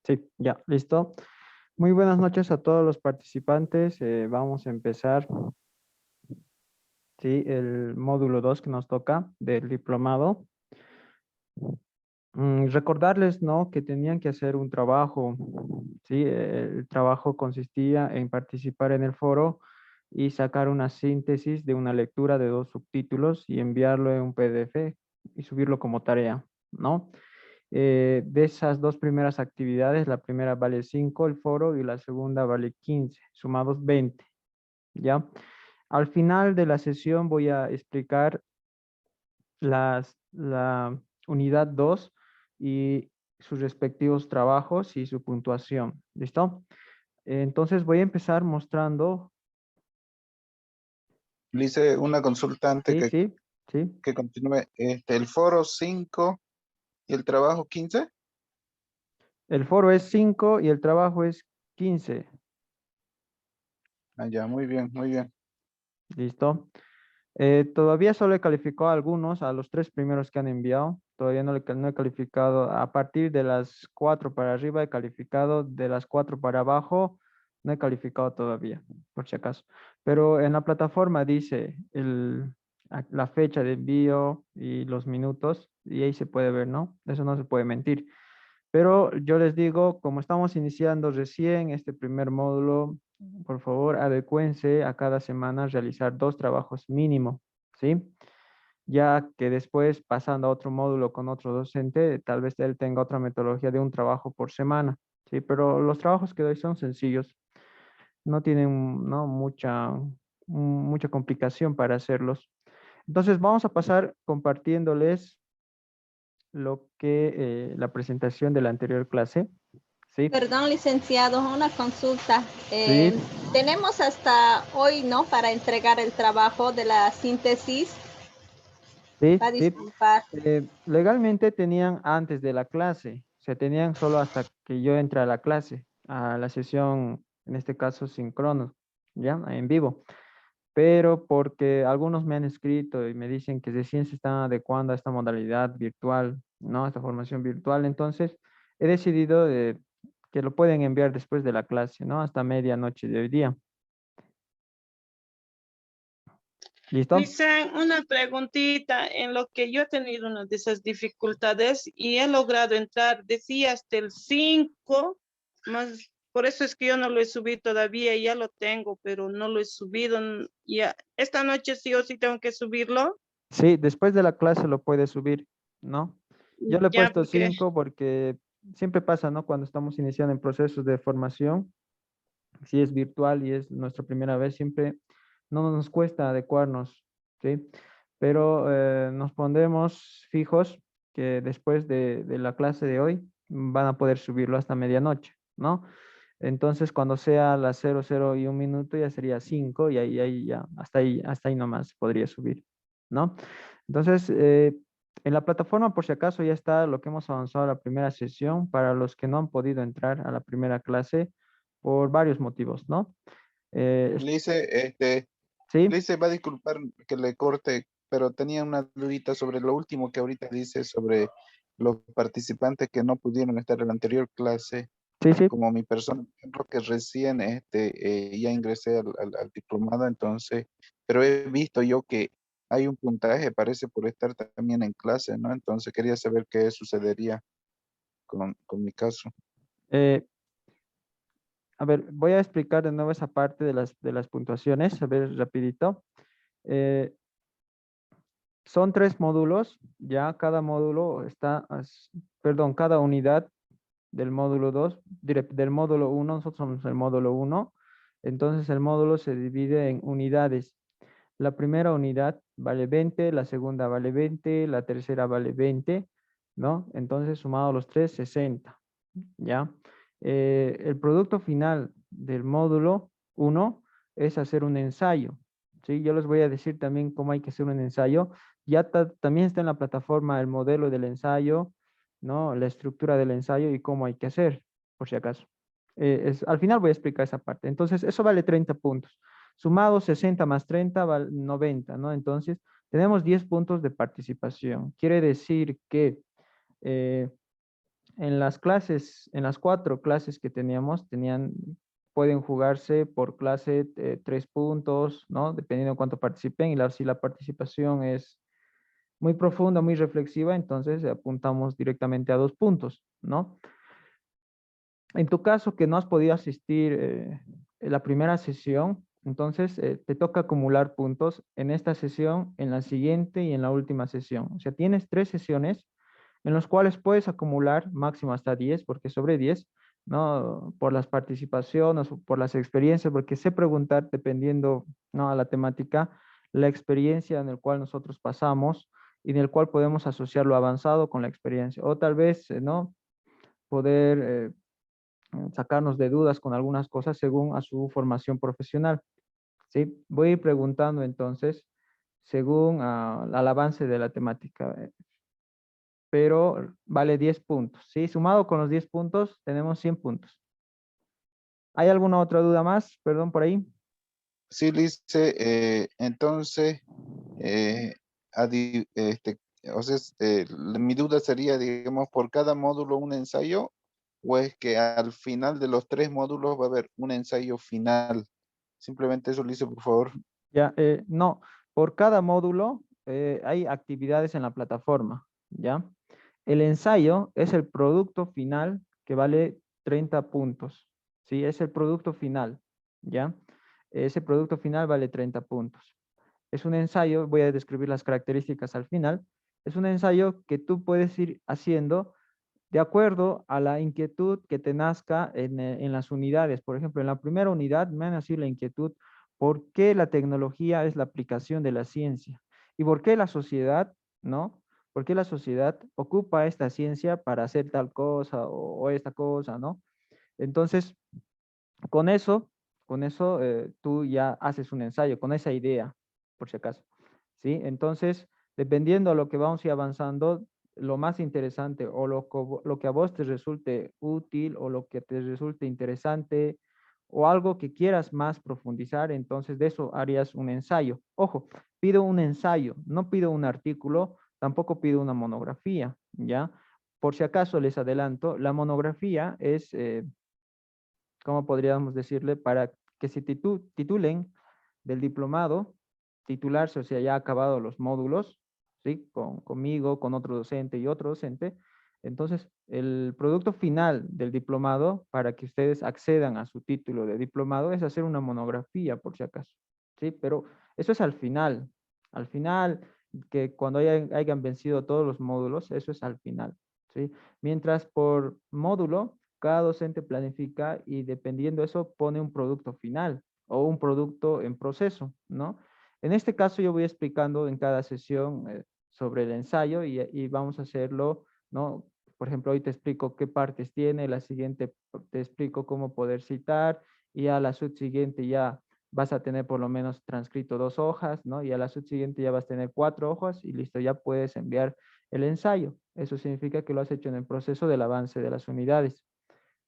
Sí, ya, listo. Muy buenas noches a todos los participantes. Vamos a empezar, sí, el módulo 2 que nos toca del diplomado. Recordarles, ¿no? Que tenían que hacer un trabajo, sí. El trabajo consistía en participar en el foro y sacar una síntesis de una lectura de 2 subtítulos y enviarlo en un PDF y subirlo como tarea, ¿no? De esas 2 primeras actividades, la primera vale 5 el foro y la segunda vale 15 sumados 20, ¿ya? Al final de la sesión voy a explicar la unidad 2 y sus respectivos trabajos y su puntuación, ¿listo? Entonces voy a empezar mostrando, Le hice una consulta antes sí, sí, sí. que continúe. El foro 5 y el trabajo 15. El foro es 5 y el trabajo es 15, Ah, ya, muy bien, muy bien. ¿listo? Todavía solo he calificado a algunos, a los 3 primeros que han enviado. Todavía no he calificado. A partir de las 4 para arriba he calificado, de las 4 para abajo no he calificado todavía, por si acaso. Pero en la plataforma dice la fecha de envío y los minutos, y ahí se puede ver, ¿no? Eso no se puede mentir. Pero yo les digo, como estamos iniciando recién este primer módulo, por favor, adecúense a cada semana realizar 2 trabajos mínimo, ¿sí? Ya que después, pasando a otro módulo con otro docente, tal vez él tenga otra metodología de un trabajo por semana, ¿sí? Pero los trabajos que doy son sencillos, no tienen, ¿no? mucha complicación para hacerlos. Entonces, vamos a pasar compartiéndoles la presentación de la anterior clase, ¿sí? Perdón, licenciado, una consulta. Sí, Tenemos hasta hoy, ¿no? Para entregar el trabajo de la síntesis. sí, Va a sí. disculpar. Legalmente tenían antes de la clase, o sea, tenían solo hasta que yo entre a la clase, a la sesión, en este caso síncrono, ¿ya? En vivo. Pero porque algunos me han escrito y me dicen que recién se están adecuando a esta modalidad virtual, ¿no? A esta formación virtual, entonces he decidido que lo pueden enviar después de la clase, ¿no? Hasta medianoche de hoy día. ¿Listo? Licen, una preguntita, en lo que yo he tenido una de esas dificultades y he logrado entrar, decía hasta el 5, más, por eso es que yo no lo he subido todavía, ya lo tengo, pero no lo he subido, ya, esta noche sí o sí tengo que subirlo, Sí, después de la clase lo puedes subir, ¿no? Yo le he ya, puesto porque 5 porque siempre pasa, ¿no? Cuando estamos iniciando en procesos de formación, si es virtual y es nuestra primera vez, siempre no nos cuesta adecuarnos, ¿sí? Pero nos pondremos fijos que después de la clase de hoy van a poder subirlo hasta medianoche, ¿no? Entonces, cuando sea las 00:01 ya sería 5 y ahí ya, hasta ahí nomás podría subir, ¿no? Entonces, en la plataforma, por si acaso, ya está lo que hemos avanzado a la primera sesión para los que no han podido entrar a la primera clase por varios motivos, ¿no? Eh, Le hice, sí, le hice, va a disculpar que le corte, pero tenía una dudita sobre lo último que ahorita dice sobre los participantes que no pudieron estar en la anterior clase, sí, sí. como mi persona, por ejemplo, que recién ya ingresé al diplomado, entonces, pero he visto yo que hay un puntaje, parece, por estar también en clase, ¿no? Entonces quería saber qué sucedería con mi caso. Eh, a ver, voy a explicar de nuevo esa parte de las puntuaciones, a ver, rapidito. Eh, Son 3 módulos, ya cada módulo perdón, cada unidad del módulo 2, del módulo 1, nosotros somos el módulo 1, entonces el módulo se divide en unidades. La primera unidad vale 20, la segunda vale 20, la tercera vale 20, ¿no? Entonces, sumado los tres, 60, ¿ya? El producto final del módulo 1 es hacer un ensayo, ¿sí? Yo les voy a decir también cómo hay que hacer un ensayo. Ya también está en la plataforma el modelo del ensayo, ¿no? La estructura del ensayo y cómo hay que hacer, por si acaso. Al final voy a explicar esa parte. Entonces, eso vale 30 puntos. Sumado 60 más 30 vale 90, ¿no? Entonces, tenemos 10 puntos de participación. Quiere decir que eh, en las clases, en las 4 clases que teníamos, pueden jugarse por clase 3 puntos, ¿no? Dependiendo de cuánto participen. Y si la participación es muy profunda, muy reflexiva, entonces apuntamos directamente a 2 puntos, ¿no? En tu caso, que no has podido asistir en la primera sesión, entonces te toca acumular puntos en esta sesión, en la siguiente y en la última sesión. O sea, tienes 3 sesiones en las cuales puedes acumular máximo hasta 10, porque sobre 10, ¿no? Por las participaciones o por las experiencias, porque sé preguntar dependiendo, ¿no? A la temática, la experiencia en el cual nosotros pasamos y en el cual podemos asociar lo avanzado con la experiencia. O tal vez, ¿no? Poder sacarnos de dudas con algunas cosas según a su formación profesional. ¿Sí? Voy a ir preguntando entonces según al avance de la temática, pero vale 10 puntos. ¿Sí? Sumado con los 10 puntos, tenemos 100 puntos. ¿Hay alguna otra duda más? Perdón, por ahí. Sí, Lice, entonces, eh, o sea, mi duda sería, digamos, por cada módulo un ensayo, o es que al final de los 3 módulos va a haber un ensayo final. Simplemente eso, Lice, por favor. Ya, no, por cada módulo hay actividades en la plataforma, ¿ya? El ensayo es el producto final que vale 30 puntos, ¿sí? Es el producto final, ¿ya? Ese producto final vale 30 puntos. Es un ensayo, voy a describir las características al final. Es un ensayo que tú puedes ir haciendo de acuerdo a la inquietud que te nazca en las unidades. Por ejemplo, en la primera unidad me ha nacido la inquietud, ¿por qué la tecnología es la aplicación de la ciencia? ¿Y por qué la sociedad, no? ¿Por qué la sociedad ocupa esta ciencia para hacer tal cosa o esta cosa, no? Entonces, con eso, tú ya haces un ensayo, con esa idea, por si acaso, ¿sí? Entonces, dependiendo a lo que vamos a ir avanzando, lo más interesante o lo que a vos te resulte útil o lo que te resulte interesante o algo que quieras más profundizar, entonces de eso harías un ensayo. Ojo, pido un ensayo, no pido un artículo, tampoco pido una monografía, ¿ya? Por si acaso les adelanto, la monografía es ¿cómo podríamos decirle? Para que se titulen del diplomado, titularse, o sea, ya acabado los módulos, ¿sí? Conmigo, con otro docente y otro docente. Entonces, el producto final del diplomado, para que ustedes accedan a su título de diplomado, es hacer una monografía, por si acaso, ¿sí? Pero eso es al final, que cuando hayan vencido todos los módulos, eso es al final, ¿sí? Mientras por módulo, cada docente planifica y dependiendo de eso pone un producto final o un producto en proceso, ¿no? En este caso yo voy explicando en cada sesión sobre el ensayo y vamos a hacerlo, ¿no? Por ejemplo, hoy te explico qué partes tiene, la siguiente te explico cómo poder citar y a la subsiguiente ya vas a tener por lo menos transcrito 2 hojas, ¿no? Y a la subsiguiente ya vas a tener 4 hojas y listo, ya puedes enviar el ensayo. Eso significa que lo has hecho en el proceso del avance de las unidades,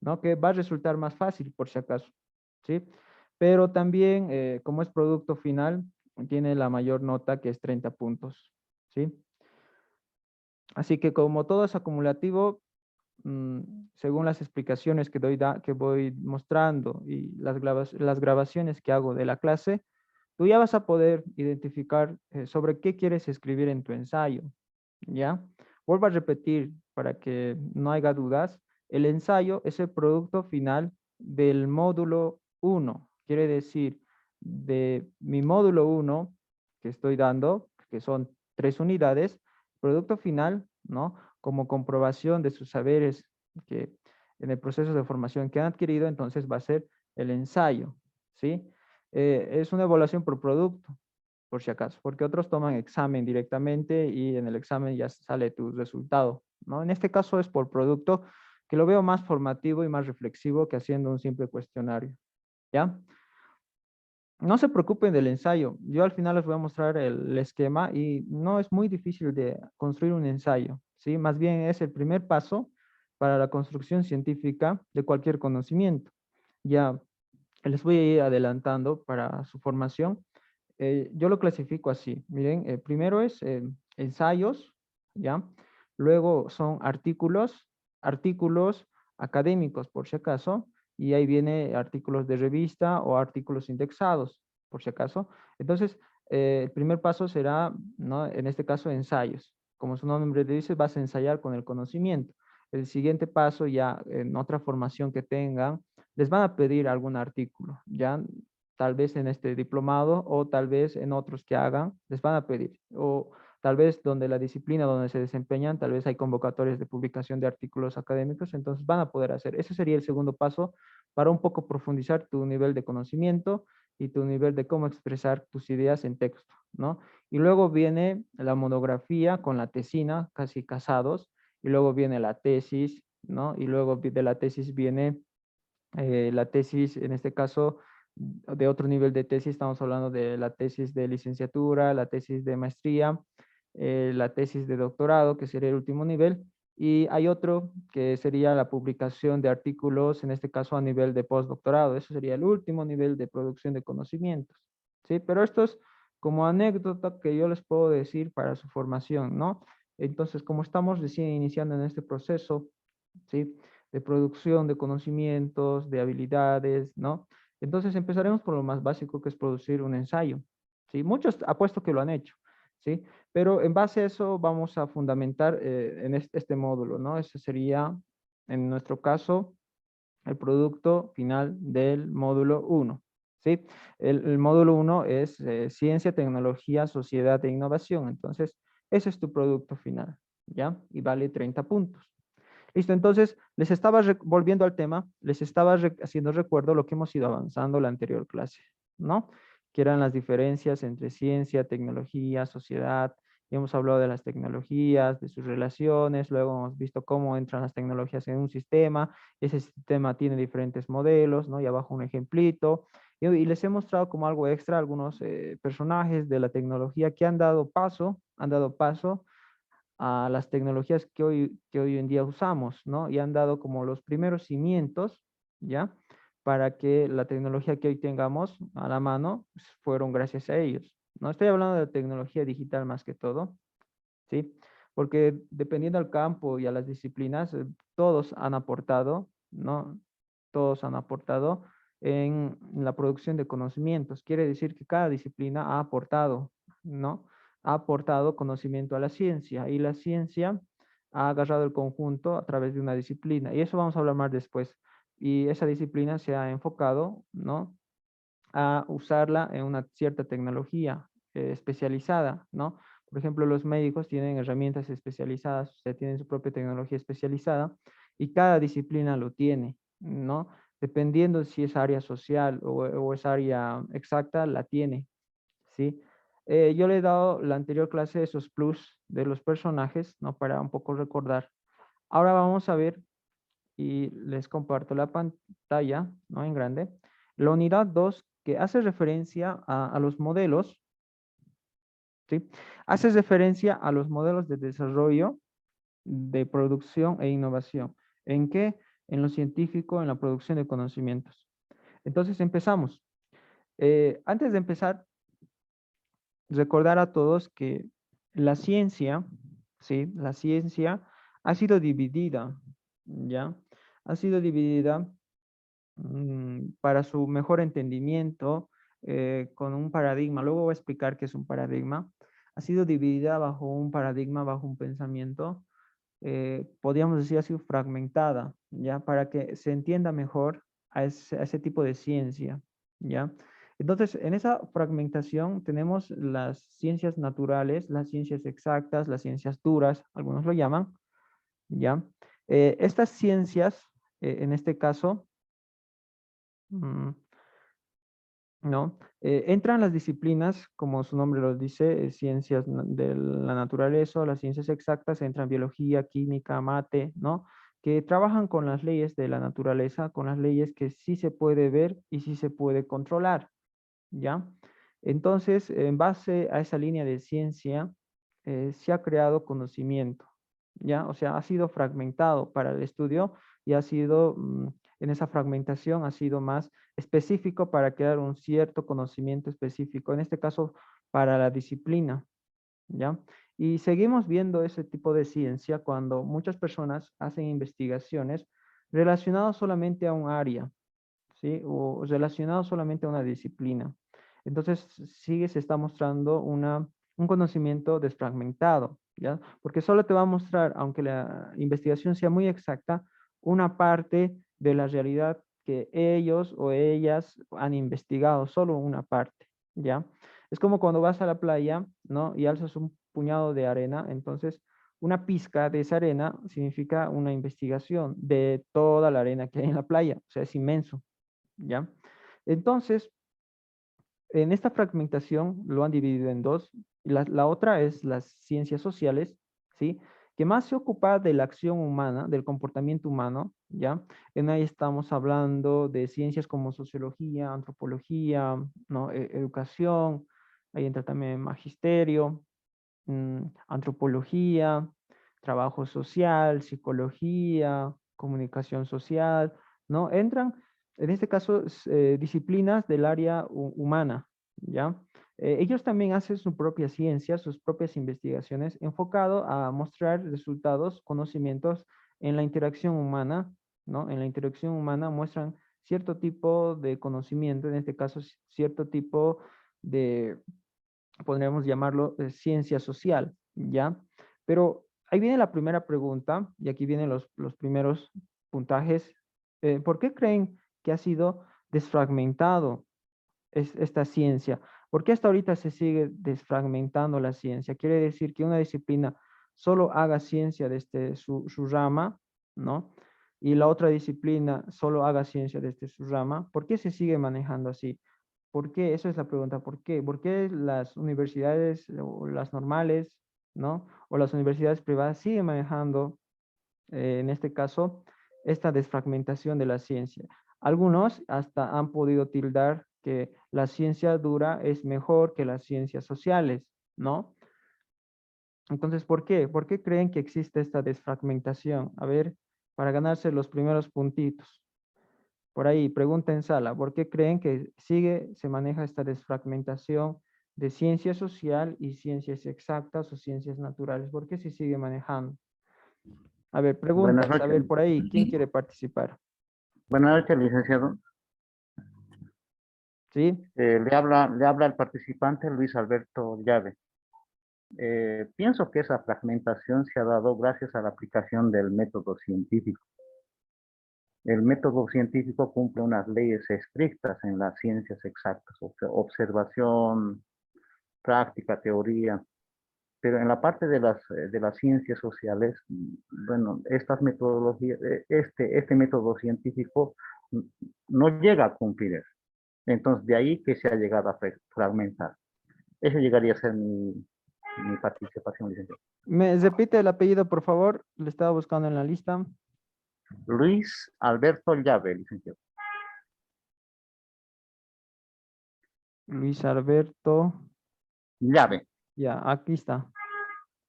¿no? Que va a resultar más fácil por si acaso, ¿sí? Pero también, como es producto final, tiene la mayor nota que es 30 puntos, ¿sí? Así que como todo es acumulativo, según las explicaciones que voy mostrando y las grabaciones que hago de la clase, tú ya vas a poder identificar sobre qué quieres escribir en tu ensayo, ¿ya? Vuelvo a repetir para que no haya dudas. El ensayo es el producto final del módulo 1. Quiere decir, de mi módulo 1 que estoy dando, que son 3 unidades, producto final, ¿no? Como comprobación de sus saberes que en el proceso de formación que han adquirido, entonces va a ser el ensayo, ¿sí? Es una evaluación por producto, por si acaso, porque otros toman examen directamente y en el examen ya sale tu resultado, ¿no? En este caso es por producto, que lo veo más formativo y más reflexivo que haciendo un simple cuestionario, ¿ya? No se preocupen del ensayo. Yo al final les voy a mostrar el esquema y no es muy difícil de construir un ensayo, ¿sí? Más bien es el primer paso para la construcción científica de cualquier conocimiento. Ya les voy a ir adelantando para su formación. Yo lo clasifico así. Miren, primero es ensayos, ¿ya? Luego son artículos, artículos académicos, por si acaso, y ahí viene artículos de revista o artículos indexados, por si acaso. Entonces, el primer paso será, ¿no? En este caso, ensayos. Como su nombre dice, vas a ensayar con el conocimiento. El siguiente paso, ya en otra formación que tengan, les van a pedir algún artículo, ya tal vez en este diplomado o tal vez en otros que hagan, les van a pedir. O tal vez donde la disciplina donde se desempeñan, tal vez hay convocatorias de publicación de artículos académicos, entonces van a poder hacer. Ese sería el segundo paso para un poco profundizar tu nivel de conocimiento y tu nivel de cómo expresar tus ideas en texto, ¿no? Y luego viene la monografía con la tesina, casi casados, y luego viene la tesis, ¿no? Y luego de la tesis viene la tesis, en este caso, de otro nivel de tesis, estamos hablando de la tesis de licenciatura, la tesis de maestría, la tesis de doctorado, que sería el último nivel, y hay otro que sería la publicación de artículos, en este caso a nivel de postdoctorado. Eso sería el último nivel de producción de conocimientos, ¿sí? Pero esto es como anécdota que yo les puedo decir para su formación, ¿no? Entonces, como estamos recién iniciando en este proceso, ¿sí? De producción de conocimientos, de habilidades, ¿no? Entonces empezaremos por lo más básico, que es producir un ensayo, ¿sí? Muchos apuesto que lo han hecho, ¿sí? Pero en base a eso vamos a fundamentar en este módulo, ¿no? Ese sería, en nuestro caso, el producto final del módulo 1, ¿sí? El módulo 1 es Ciencia, Tecnología, Sociedad e Innovación. Entonces, ese es tu producto final, ¿ya? Y vale 30 puntos. Listo, entonces les estaba volviendo al tema, les estaba haciendo recuerdo lo que hemos ido avanzando la anterior clase, ¿no? Que eran las diferencias entre ciencia, tecnología, sociedad. Y hemos hablado de las tecnologías, de sus relaciones, luego hemos visto cómo entran las tecnologías en un sistema, ese sistema tiene diferentes modelos, ¿no? Y abajo un ejemplito. Y les he mostrado como algo extra algunos personajes de la tecnología que han dado paso a las tecnologías que hoy en día usamos, ¿no? Y han dado como los primeros cimientos, ¿ya? Para que la tecnología que hoy tengamos a la mano pues, fueron gracias a ellos. No estoy hablando de tecnología digital más que todo, ¿sí? Porque dependiendo del campo y a las disciplinas, todos han aportado, ¿no? Todos han aportado en la producción de conocimientos. Quiere decir que cada disciplina ha aportado, ¿no? Ha aportado conocimiento a la ciencia y la ciencia ha agarrado el conjunto a través de una disciplina. Y eso vamos a hablar más después. Y esa disciplina se ha enfocado, ¿no? A usarla en una cierta tecnología especializada, ¿no? Por ejemplo, los médicos tienen herramientas especializadas, o sea, tienen su propia tecnología especializada y cada disciplina lo tiene, ¿no? Dependiendo si es área social o es área exacta, la tiene, ¿sí? Yo le he dado la anterior clase esos plus de los personajes, ¿no? Para un poco recordar. Ahora vamos a ver y les comparto la pantalla, ¿no? En grande. La unidad 2 que hace referencia a los modelos, ¿sí? Hace referencia a los modelos de desarrollo, de producción e innovación. ¿En qué? En lo científico, en la producción de conocimientos. Entonces empezamos. Antes de empezar, recordar a todos que la ciencia, ¿sí? La ciencia ha sido dividida, ¿ya? Ha sido dividida para su mejor entendimiento con un paradigma. Luego voy a explicar qué es un paradigma. Ha sido dividida bajo un paradigma, bajo un pensamiento, podríamos decir así, fragmentada, ¿ya? Para que se entienda mejor a ese tipo de ciencia, ¿ya? Entonces, en esa fragmentación tenemos las ciencias naturales, las ciencias exactas, las ciencias duras, algunos lo llaman, ¿ya? Estas ciencias, en este caso, ¿no? Entran las disciplinas, como su nombre lo dice, ciencias de la naturaleza o las ciencias exactas, entran biología, química, mate, ¿no? Que trabajan con las leyes de la naturaleza, con las leyes que sí se puede ver y sí se puede controlar, ¿ya? Entonces, en base a esa línea de ciencia, se ha creado conocimiento, ¿ya? O sea, ha sido fragmentado para el estudio y ha sido, en esa fragmentación, ha sido más específico para crear un cierto conocimiento específico, en este caso, para la disciplina, ¿ya? Y seguimos viendo ese tipo de ciencia cuando muchas personas hacen investigaciones relacionadas solamente a un área, ¿sí? O relacionadas solamente a una disciplina. Entonces, se está mostrando un conocimiento desfragmentado, ¿ya? Porque solo te va a mostrar, aunque la investigación sea muy exacta, una parte de la realidad que ellos o ellas han investigado, solo una parte, ¿ya? Es como cuando vas a la playa, ¿no? Y alzas un puñado de arena, entonces una pizca de esa arena significa una investigación de toda la arena que hay en la playa, o sea, es inmenso, ¿ya? Entonces, en esta fragmentación lo han dividido en dos. La otra es las ciencias sociales, ¿sí? Que más se ocupa de la acción humana, del comportamiento humano, ¿ya? En ahí estamos hablando de ciencias como sociología, antropología, ¿no? Educación, ahí entra también magisterio, antropología, trabajo social, psicología, comunicación social, ¿no? Entran, en este caso, disciplinas del área humana, ¿ya? Ellos también hacen su propia ciencia, sus propias investigaciones, enfocado a mostrar resultados, conocimientos en la interacción humana, ¿no? En la interacción humana muestran cierto tipo de conocimiento, en este caso, cierto tipo de podríamos llamarlo ciencia social, ¿ya? Pero ahí viene la primera pregunta y aquí vienen los primeros puntajes. ¿Por qué creen que ha sido desfragmentado esta ciencia? ¿Por qué hasta ahorita se sigue desfragmentando la ciencia? Quiere decir que una disciplina solo haga ciencia desde su rama, ¿no? Y la otra disciplina solo haga ciencia desde su rama. ¿Por qué se sigue manejando así? ¿Por qué? Esa es la pregunta. ¿Por qué? ¿Por qué las universidades o las normales, ¿no? O las universidades privadas siguen manejando, en este caso, esta desfragmentación de la ciencia? Algunos hasta han podido tildar que la ciencia dura es mejor que las ciencias sociales, ¿no? Entonces, ¿por qué? ¿Por qué creen que existe esta desfragmentación? A ver, para ganarse los primeros puntitos. Por ahí, pregunta en sala, ¿por qué creen que se maneja esta desfragmentación de ciencia social y ciencias exactas o ciencias naturales? ¿Por qué se sigue manejando? A ver, Buenas preguntas, a noches. ver, por ahí, ¿quién quiere participar? Buenas noches, licenciado. ¿Sí? Le habla el participante Luis Alberto Llave. Pienso que esa fragmentación se ha dado gracias a la aplicación del método científico. El método científico cumple unas leyes estrictas en las ciencias exactas, observación, práctica, teoría, pero en la parte de las ciencias sociales, bueno, estas metodologías, este método científico no llega a cumplir eso. Entonces, de ahí que se ha llegado a fragmentar. Eso llegaría a ser mi participación, licenciado. ¿Me repite el apellido, por favor? Le estaba buscando en la lista. Luis Alberto Llave, licenciado. Luis Alberto. Llave. Ya, aquí está.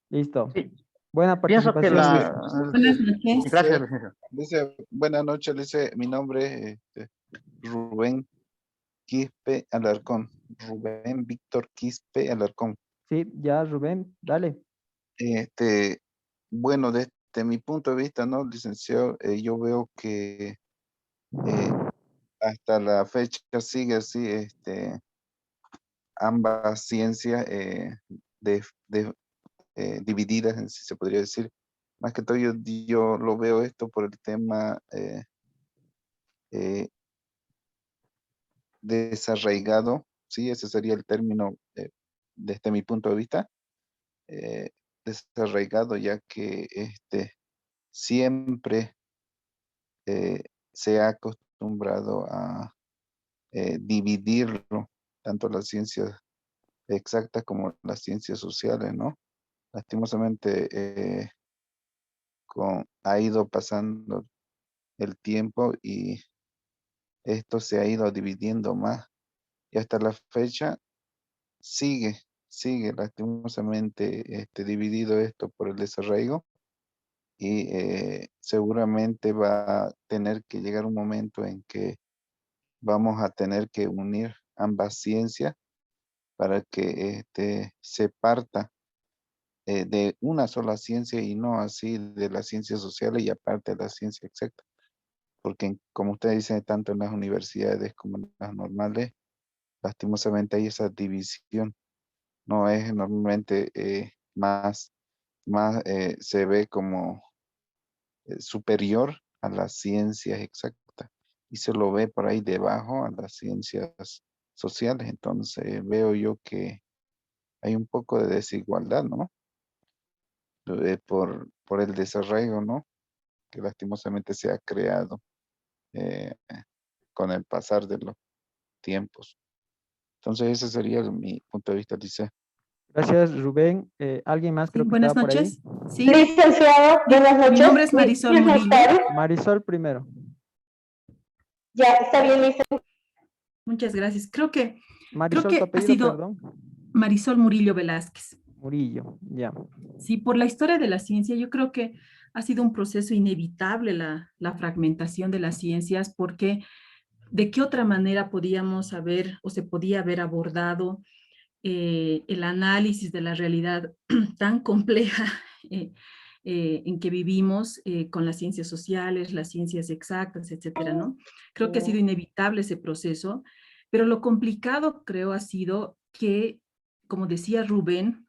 Listo. Sí, Buena pienso que participación, Luis. Buenas noches. Gracias, licenciado. Dice, buenas noches, dice, mi nombre es Rubén Quispe Alarcón. Rubén Víctor Quispe Alarcón. Sí, ya, Rubén, dale. Este, bueno, desde mi punto de vista, ¿no, licenciado? Yo veo que hasta la fecha sigue así, ambas ciencias de, de, divididas, si se podría decir. Más que todo yo lo veo esto por el tema eh, desarraigado, sí, ese sería el término desde mi punto de vista, eh, desarraigado, ya que siempre se ha acostumbrado a dividirlo, tanto las ciencias exactas como las ciencias sociales, ¿no? Lastimosamente ha ido pasando el tiempo y esto se ha ido dividiendo más y hasta la fecha sigue lastimosamente dividido esto por el desarraigo y seguramente va a tener que llegar un momento en que vamos a tener que unir ambas ciencias para que se parta de una sola ciencia y no así de las ciencias sociales y aparte de la ciencia exacta. Porque como usted dice, tanto en las universidades como en las normales, lastimosamente hay esa división. No es normalmente más se ve como superior a las ciencias exactas y se lo ve por ahí debajo a las ciencias sociales. Entonces veo yo que hay un poco de desigualdad, ¿no? Por el desarrollo, ¿no? Que lastimosamente se ha creado eh, con el pasar de los tiempos. Entonces ese sería mi punto de vista, dice. Gracias, Rubén. ¿Alguien más Sí, creo que buenas estaba por ahí? noches. Sí, Licenciado, buenas noches. mi nombre es Marisol Murillo. Marisol primero. Ya, está bien, licenciado. Muchas gracias. Creo que Marisol, tu ha apellido, sido perdón. Marisol Murillo Velázquez. Murillo, ya. Sí, por la historia de la ciencia, yo creo que ha sido un proceso inevitable la fragmentación de las ciencias, porque ¿de qué otra manera podíamos haber o se podía haber abordado el análisis de la realidad tan compleja en que vivimos con las ciencias sociales, las ciencias exactas, etcétera, ¿no? Creo que ha sido inevitable ese proceso, pero lo complicado creo ha sido que, como decía Rubén,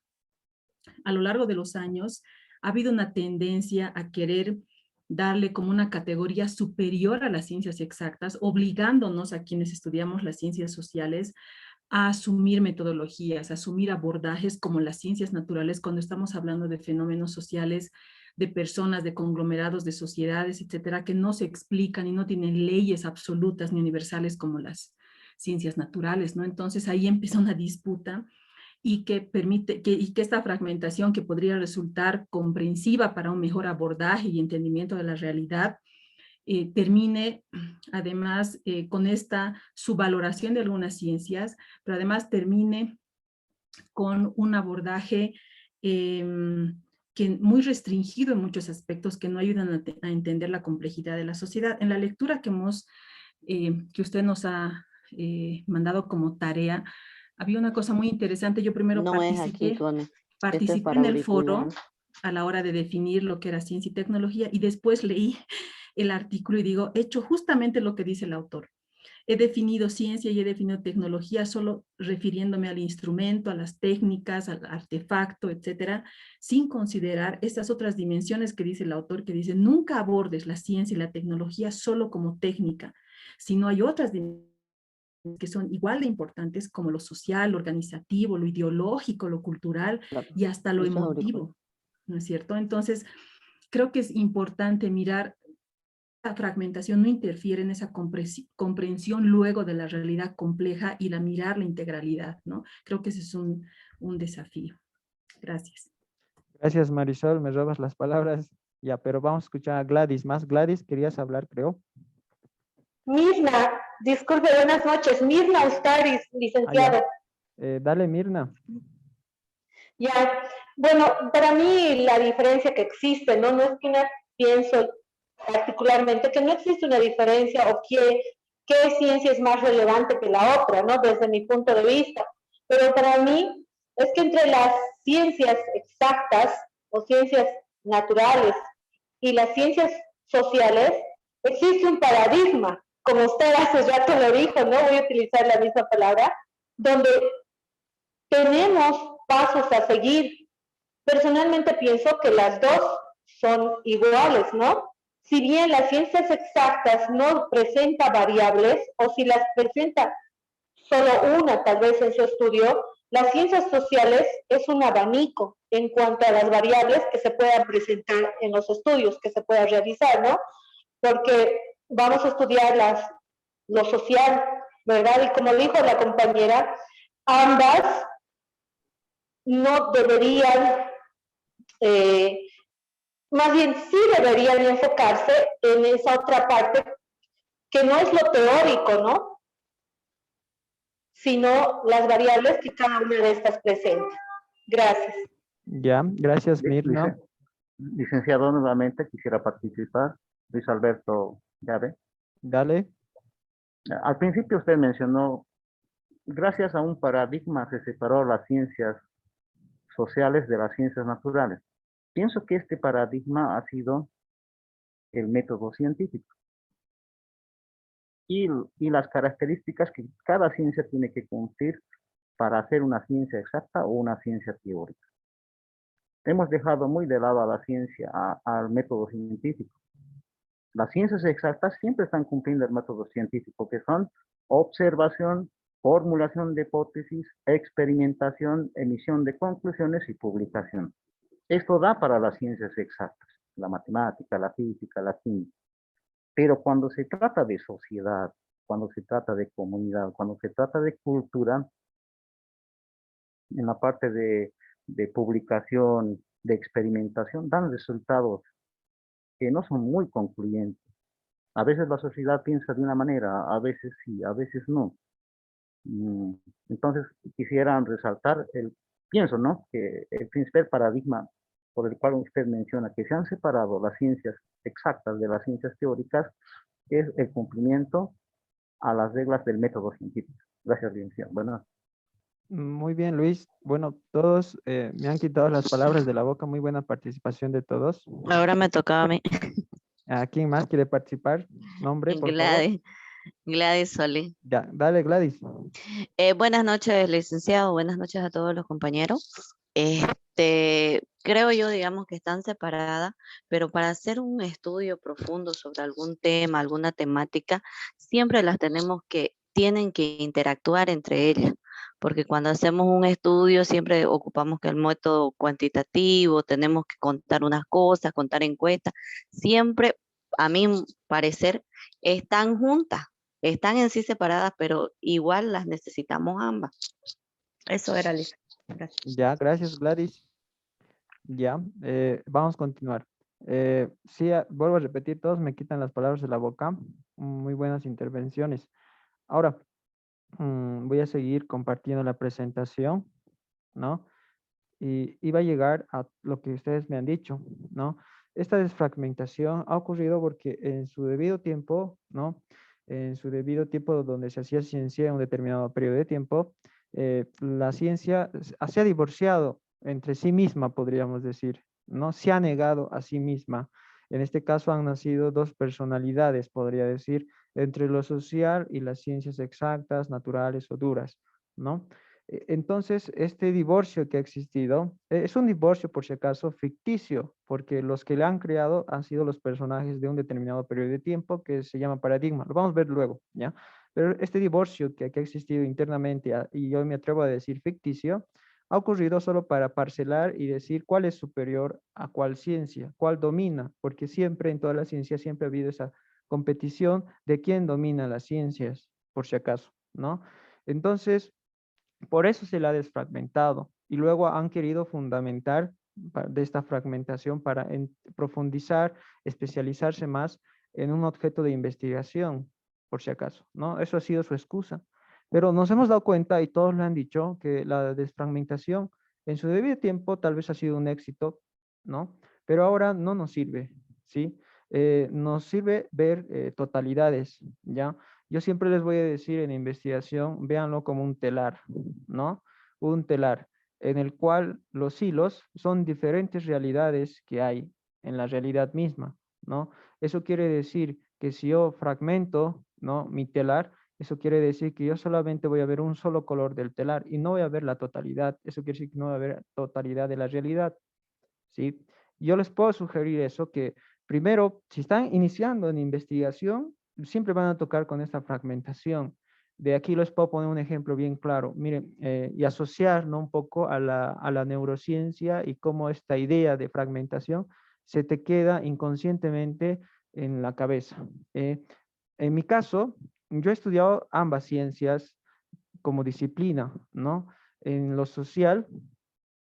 a lo largo de los años ha habido una tendencia a querer darle como una categoría superior a las ciencias exactas, obligándonos a quienes estudiamos las ciencias sociales a asumir metodologías, a asumir abordajes como las ciencias naturales cuando estamos hablando de fenómenos sociales, de personas, de conglomerados, de sociedades, etcétera, que no se explican y no tienen leyes absolutas ni universales como las ciencias naturales, ¿no? Entonces ahí empieza una disputa y que permite y que esta fragmentación que podría resultar comprensiva para un mejor abordaje y entendimiento de la realidad termine además con esta subvaloración de algunas ciencias, pero además termine con un abordaje que muy restringido en muchos aspectos que no ayudan a entender la complejidad de la sociedad. En la lectura que usted nos ha mandado como tarea, había una cosa muy interesante. Yo primero No es aquí, Cone. Este es para en el auricular. foro a la hora de definir lo que era ciencia y tecnología y después leí el artículo y digo, he hecho justamente lo que dice el autor. He definido ciencia y he definido tecnología solo refiriéndome al instrumento, a las técnicas, al artefacto, etcétera, sin considerar estas otras dimensiones que dice el autor, que dice, nunca abordes la ciencia y la tecnología solo como técnica, sino hay otras dimensiones que son igual de importantes como lo social, lo organizativo, lo ideológico, lo cultural y hasta lo emotivo, ¿no es cierto? Entonces, creo que es importante mirar la fragmentación no interfiere en esa comprensión luego de la realidad compleja y mirar la integralidad, ¿no? Creo que ese es un desafío. Gracias. Gracias, Marisol, me robas las palabras. Ya, pero vamos a escuchar a Gladys. Más Gladys, querías hablar, creo. Mirna, disculpe, buenas noches. Mirna Ustaris, licenciado. Dale, Mirna. Ya, bueno, para mí la diferencia que existe, ¿no? No es que pienso particularmente que no existe una diferencia o qué ciencia es más relevante que la otra, ¿no? Desde mi punto de vista. Pero para mí es que entre las ciencias exactas o ciencias naturales y las ciencias sociales existe un paradigma, como usted hace rato lo dijo, no voy a utilizar la misma palabra, donde tenemos pasos a seguir. Personalmente pienso que las dos son iguales, ¿no? Si bien las ciencias exactas no presenta variables, o si las presenta solo una tal vez en su estudio, las ciencias sociales es un abanico en cuanto a las variables que se puedan presentar en los estudios que se puedan realizar, ¿no? Porque vamos a estudiar lo social, ¿verdad? Y como dijo la compañera, ambas no deberían, más bien sí deberían enfocarse en esa otra parte que no es lo teórico, ¿no? Sino las variables que cada una de estas presenta. Gracias. Ya, gracias, Mirna. Licenciado, nuevamente quisiera participar. Luis Alberto Llave. Dale. Al principio usted mencionó, gracias a un paradigma se separó las ciencias sociales de las ciencias naturales. Pienso que este paradigma ha sido el método científico y las características que cada ciencia tiene que cumplir para hacer una ciencia exacta o una ciencia teórica. Hemos dejado muy de lado a la ciencia, al método científico. Las ciencias exactas siempre están cumpliendo el método científico, que son observación, formulación de hipótesis, experimentación, emisión de conclusiones y publicación. Esto da para las ciencias exactas, la matemática, la física, la química. Pero cuando se trata de sociedad, cuando se trata de comunidad, cuando se trata de cultura, en la parte de publicación, de experimentación, dan resultados que no son muy concluyentes. A veces la sociedad piensa de una manera, a veces sí, a veces no. Entonces quisiera resaltar pienso, ¿no? Que el principal paradigma por el cual usted menciona que se han separado las ciencias exactas de las ciencias teóricas es el cumplimiento a las reglas del método científico. Gracias, licenciado. Bueno. Muy bien, Luis. Bueno, todos me han quitado las palabras de la boca. Muy buena participación de todos. Ahora me tocaba a mí. ¿A quién más quiere participar? Nombre, por favor. Gladys, Gladys Solí. Ya, dale, Gladys. Buenas noches, licenciado. Buenas noches a todos los compañeros. Creo yo, digamos, que están separadas, pero para hacer un estudio profundo sobre algún tema, alguna temática, siempre tienen que interactuar entre ellas, porque cuando hacemos un estudio siempre ocupamos que el método cuantitativo, tenemos que contar unas cosas, contar encuestas, siempre, a mi parecer, están juntas, están en sí separadas, pero igual las necesitamos ambas. Eso era, Lisa. Gracias. Ya, gracias, Gladys. Ya, vamos a continuar. Sí, vuelvo a repetir, todos me quitan las palabras de la boca. Muy buenas intervenciones. Ahora, voy a seguir compartiendo la presentación, ¿no? Y iba a llegar a lo que ustedes me han dicho, ¿no? Esta desfragmentación ha ocurrido porque en su debido tiempo, ¿no? En su debido tiempo donde se hacía ciencia en un determinado periodo de tiempo, la ciencia se ha divorciado entre sí misma, podríamos decir, ¿no? Se ha negado a sí misma. En este caso han nacido dos personalidades, podría decir, entre lo social y las ciencias exactas, naturales o duras, ¿no? Entonces, este divorcio que ha existido, es un divorcio, por si acaso, ficticio, porque los que le han creado han sido los personajes de un determinado periodo de tiempo que se llama paradigma. Lo vamos a ver luego, ¿ya? Pero este divorcio que ha existido internamente, y yo me atrevo a decir ficticio, ha ocurrido solo para parcelar y decir cuál es superior a cuál ciencia, cuál domina, porque siempre en toda la ciencia siempre ha habido esa competición de quién domina las ciencias, por si acaso, ¿no? Entonces, por eso se la ha desfragmentado y luego han querido fundamentar de esta fragmentación para profundizar, especializarse más en un objeto de investigación, por si acaso, ¿no? Eso ha sido su excusa. Pero nos hemos dado cuenta, y todos lo han dicho, que la desfragmentación en su debido tiempo tal vez ha sido un éxito, ¿no? Pero ahora no nos sirve, ¿sí? Nos sirve ver totalidades, ¿ya? Yo siempre les voy a decir en investigación, véanlo como un telar, ¿no? Un telar en el cual los hilos son diferentes realidades que hay en la realidad misma, ¿no? Eso quiere decir que si yo fragmento, ¿no? Mi telar, eso quiere decir que yo solamente voy a ver un solo color del telar y no voy a ver la totalidad. Eso quiere decir que no voy a ver totalidad de la realidad, ¿sí? Yo les puedo sugerir eso, que primero, si están iniciando en investigación, siempre van a tocar con esta fragmentación. De aquí les puedo poner un ejemplo bien claro. Miren, y asociar, ¿no? Un poco a la neurociencia y cómo esta idea de fragmentación se te queda inconscientemente en la cabeza. En mi caso, yo he estudiado ambas ciencias como disciplina, ¿no? En lo social,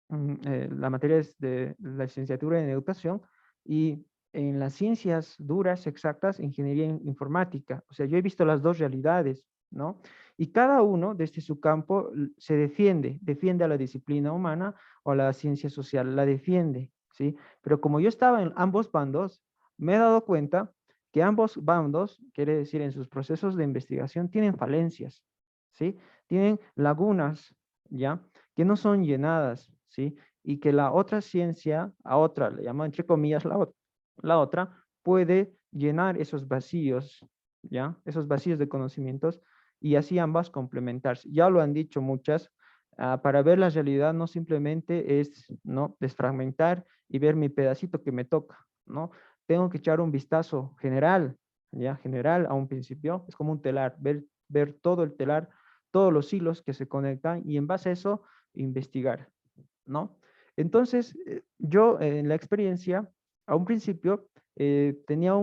la materia es de la licenciatura en educación, y en las ciencias duras, exactas, ingeniería informática. O sea, yo he visto las dos realidades, ¿no? Y cada uno desde su campo se defiende a la disciplina humana o a la ciencia social, la defiende, ¿sí? Pero como yo estaba en ambos bandos, me he dado cuenta que ambos bandos, quiere decir en sus procesos de investigación, tienen falencias, ¿sí? Tienen lagunas, ¿ya? Que no son llenadas, ¿sí? y que la otra ciencia, a otra, le llamo entre comillas la otra, puede llenar esos vacíos, ¿ya? Esos vacíos de conocimientos y así ambas complementarse. Ya lo han dicho muchas, para ver la realidad no simplemente es, ¿no?, desfragmentar y ver mi pedacito que me toca, ¿no? Tengo que echar un vistazo general, ¿ya? General a un principio, es como un telar, ver todo el telar, todos los hilos que se conectan y en base a eso investigar, ¿no? Entonces, yo en la experiencia, a un principio, tenía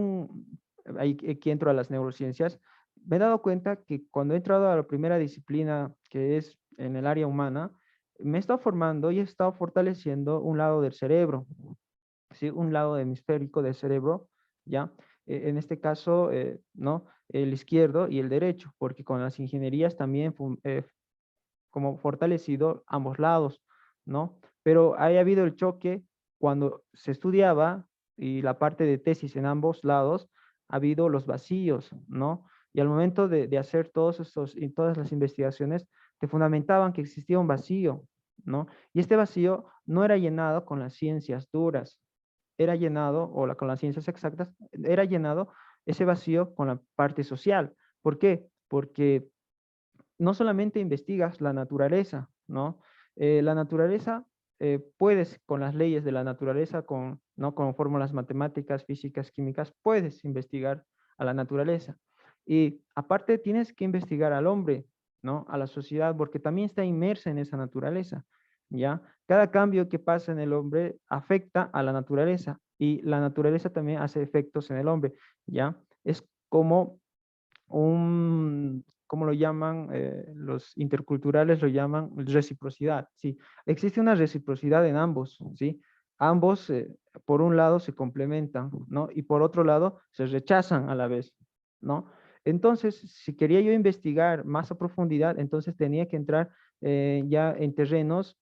aquí entro a las neurociencias, me he dado cuenta que cuando he entrado a la primera disciplina, que es en el área humana, me he estado formando y he estado fortaleciendo un lado del cerebro, ¿sí? Un lado hemisférico del cerebro, ¿ya? En este caso, ¿no? El izquierdo y el derecho, porque con las ingenierías también como fortalecido ambos lados, ¿no? Pero haya habido el choque cuando se estudiaba y la parte de tesis en ambos lados, ha habido los vacíos, ¿no? Y al momento de hacer todas las investigaciones, te fundamentaban que existía un vacío, ¿no? Y este vacío no era llenado con las ciencias duras, era llenado, con las ciencias exactas, era llenado ese vacío con la parte social. ¿Por qué? Porque no solamente investigas la naturaleza, ¿no? La naturaleza, puedes con las leyes de la naturaleza, ¿no? Con fórmulas matemáticas, físicas, químicas, puedes investigar a la naturaleza. Y aparte tienes que investigar al hombre, ¿no? A la sociedad, porque también está inmersa en esa naturaleza, ¿ya? Cada cambio que pasa en el hombre afecta a la naturaleza y la naturaleza también hace efectos en el hombre, ¿ya? Es como ¿cómo lo llaman? Los interculturales lo llaman reciprocidad, ¿sí? Existe una reciprocidad en ambos, ¿sí? Ambos, por un lado, se complementan, ¿no? Y por otro lado, se rechazan a la vez, ¿no? Entonces, si quería yo investigar más a profundidad, entonces tenía que entrar ya en terrenos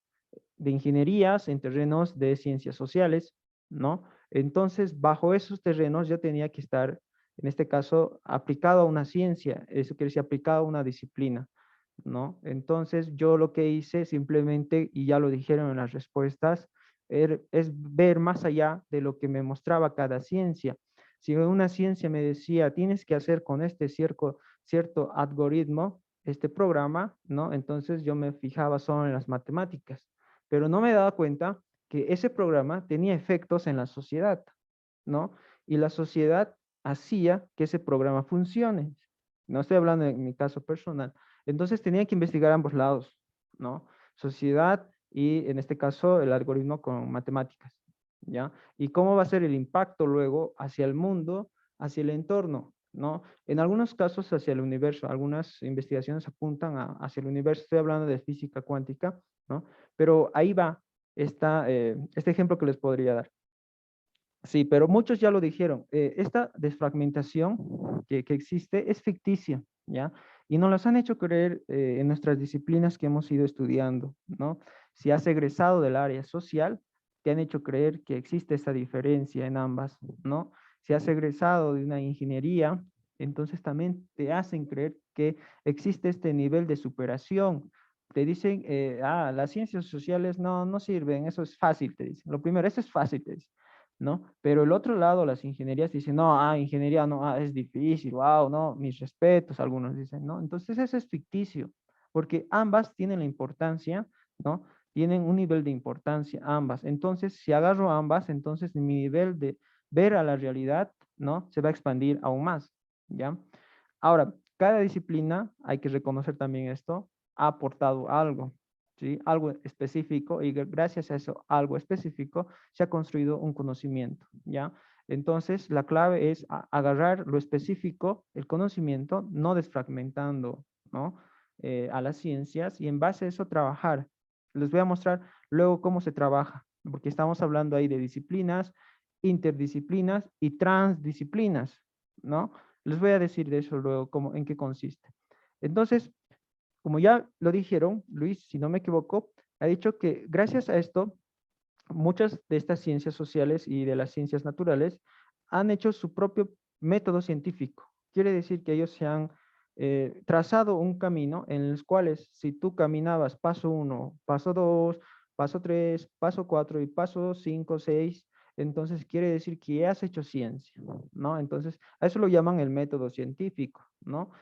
de ingenierías, en terrenos de ciencias sociales, ¿no? Entonces, bajo esos terrenos yo tenía que estar, en este caso, aplicado a una ciencia, eso quiere decir aplicado a una disciplina, ¿no? Entonces, yo lo que hice simplemente, y ya lo dijeron en las respuestas, es ver más allá de lo que me mostraba cada ciencia. Si una ciencia me decía, tienes que hacer con este cierto algoritmo, este programa, ¿no? Entonces yo me fijaba solo en las matemáticas, pero no me daba cuenta que ese programa tenía efectos en la sociedad, ¿no? Y la sociedad hacía que ese programa funcione. No estoy hablando en mi caso personal. Entonces tenía que investigar ambos lados, ¿no? Sociedad y en este caso el algoritmo con matemáticas, ¿ya? Y cómo va a ser el impacto luego hacia el mundo, hacia el entorno, ¿no? En algunos casos hacia el universo. Algunas investigaciones apuntan hacia el universo. Estoy hablando de física cuántica, ¿no? Pero ahí va este ejemplo que les podría dar. Sí, pero muchos ya lo dijeron. Esta desfragmentación que existe es ficticia, ¿ya? Y nos las han hecho creer en nuestras disciplinas que hemos ido estudiando, ¿no? Si has egresado del área social, te han hecho creer que existe esa diferencia en ambas, ¿no? Si has egresado de una ingeniería, entonces también te hacen creer que existe este nivel de superación. Te dicen, las ciencias sociales no sirven, eso es fácil, te dicen. Lo primero, eso es fácil, te dicen, ¿no? Pero el otro lado, las ingenierías dicen, no, ingeniería no, es difícil, wow, no, mis respetos, algunos dicen, ¿no? Entonces eso es ficticio, porque ambas tienen la importancia, ¿no? Tienen un nivel de importancia ambas. Entonces, si agarro ambas, entonces mi nivel de ver a la realidad, ¿no? Se va a expandir aún más, ¿ya? Ahora, cada disciplina, hay que reconocer también esto, ha aportado algo, ¿sí? Algo específico y gracias a eso, algo específico, se ha construido un conocimiento, ¿ya? Entonces, la clave es agarrar lo específico, el conocimiento, no desfragmentando, ¿no? A las ciencias y en base a eso trabajar. Les voy a mostrar luego cómo se trabaja, porque estamos hablando ahí de disciplinas, interdisciplinas y transdisciplinas, ¿no? Les voy a decir de eso luego, en qué consiste. Entonces, como ya lo dijeron, Luis, si no me equivoco, ha dicho que gracias a esto, muchas de estas ciencias sociales y de las ciencias naturales han hecho su propio método científico. Quiere decir que ellos se han trazado un camino en los cuales si tú caminabas paso 1, paso 2, paso 3, paso 4 y paso 5, 6, entonces quiere decir que ya has hecho ciencia, ¿no? Entonces, a eso lo llaman el método científico, ¿no?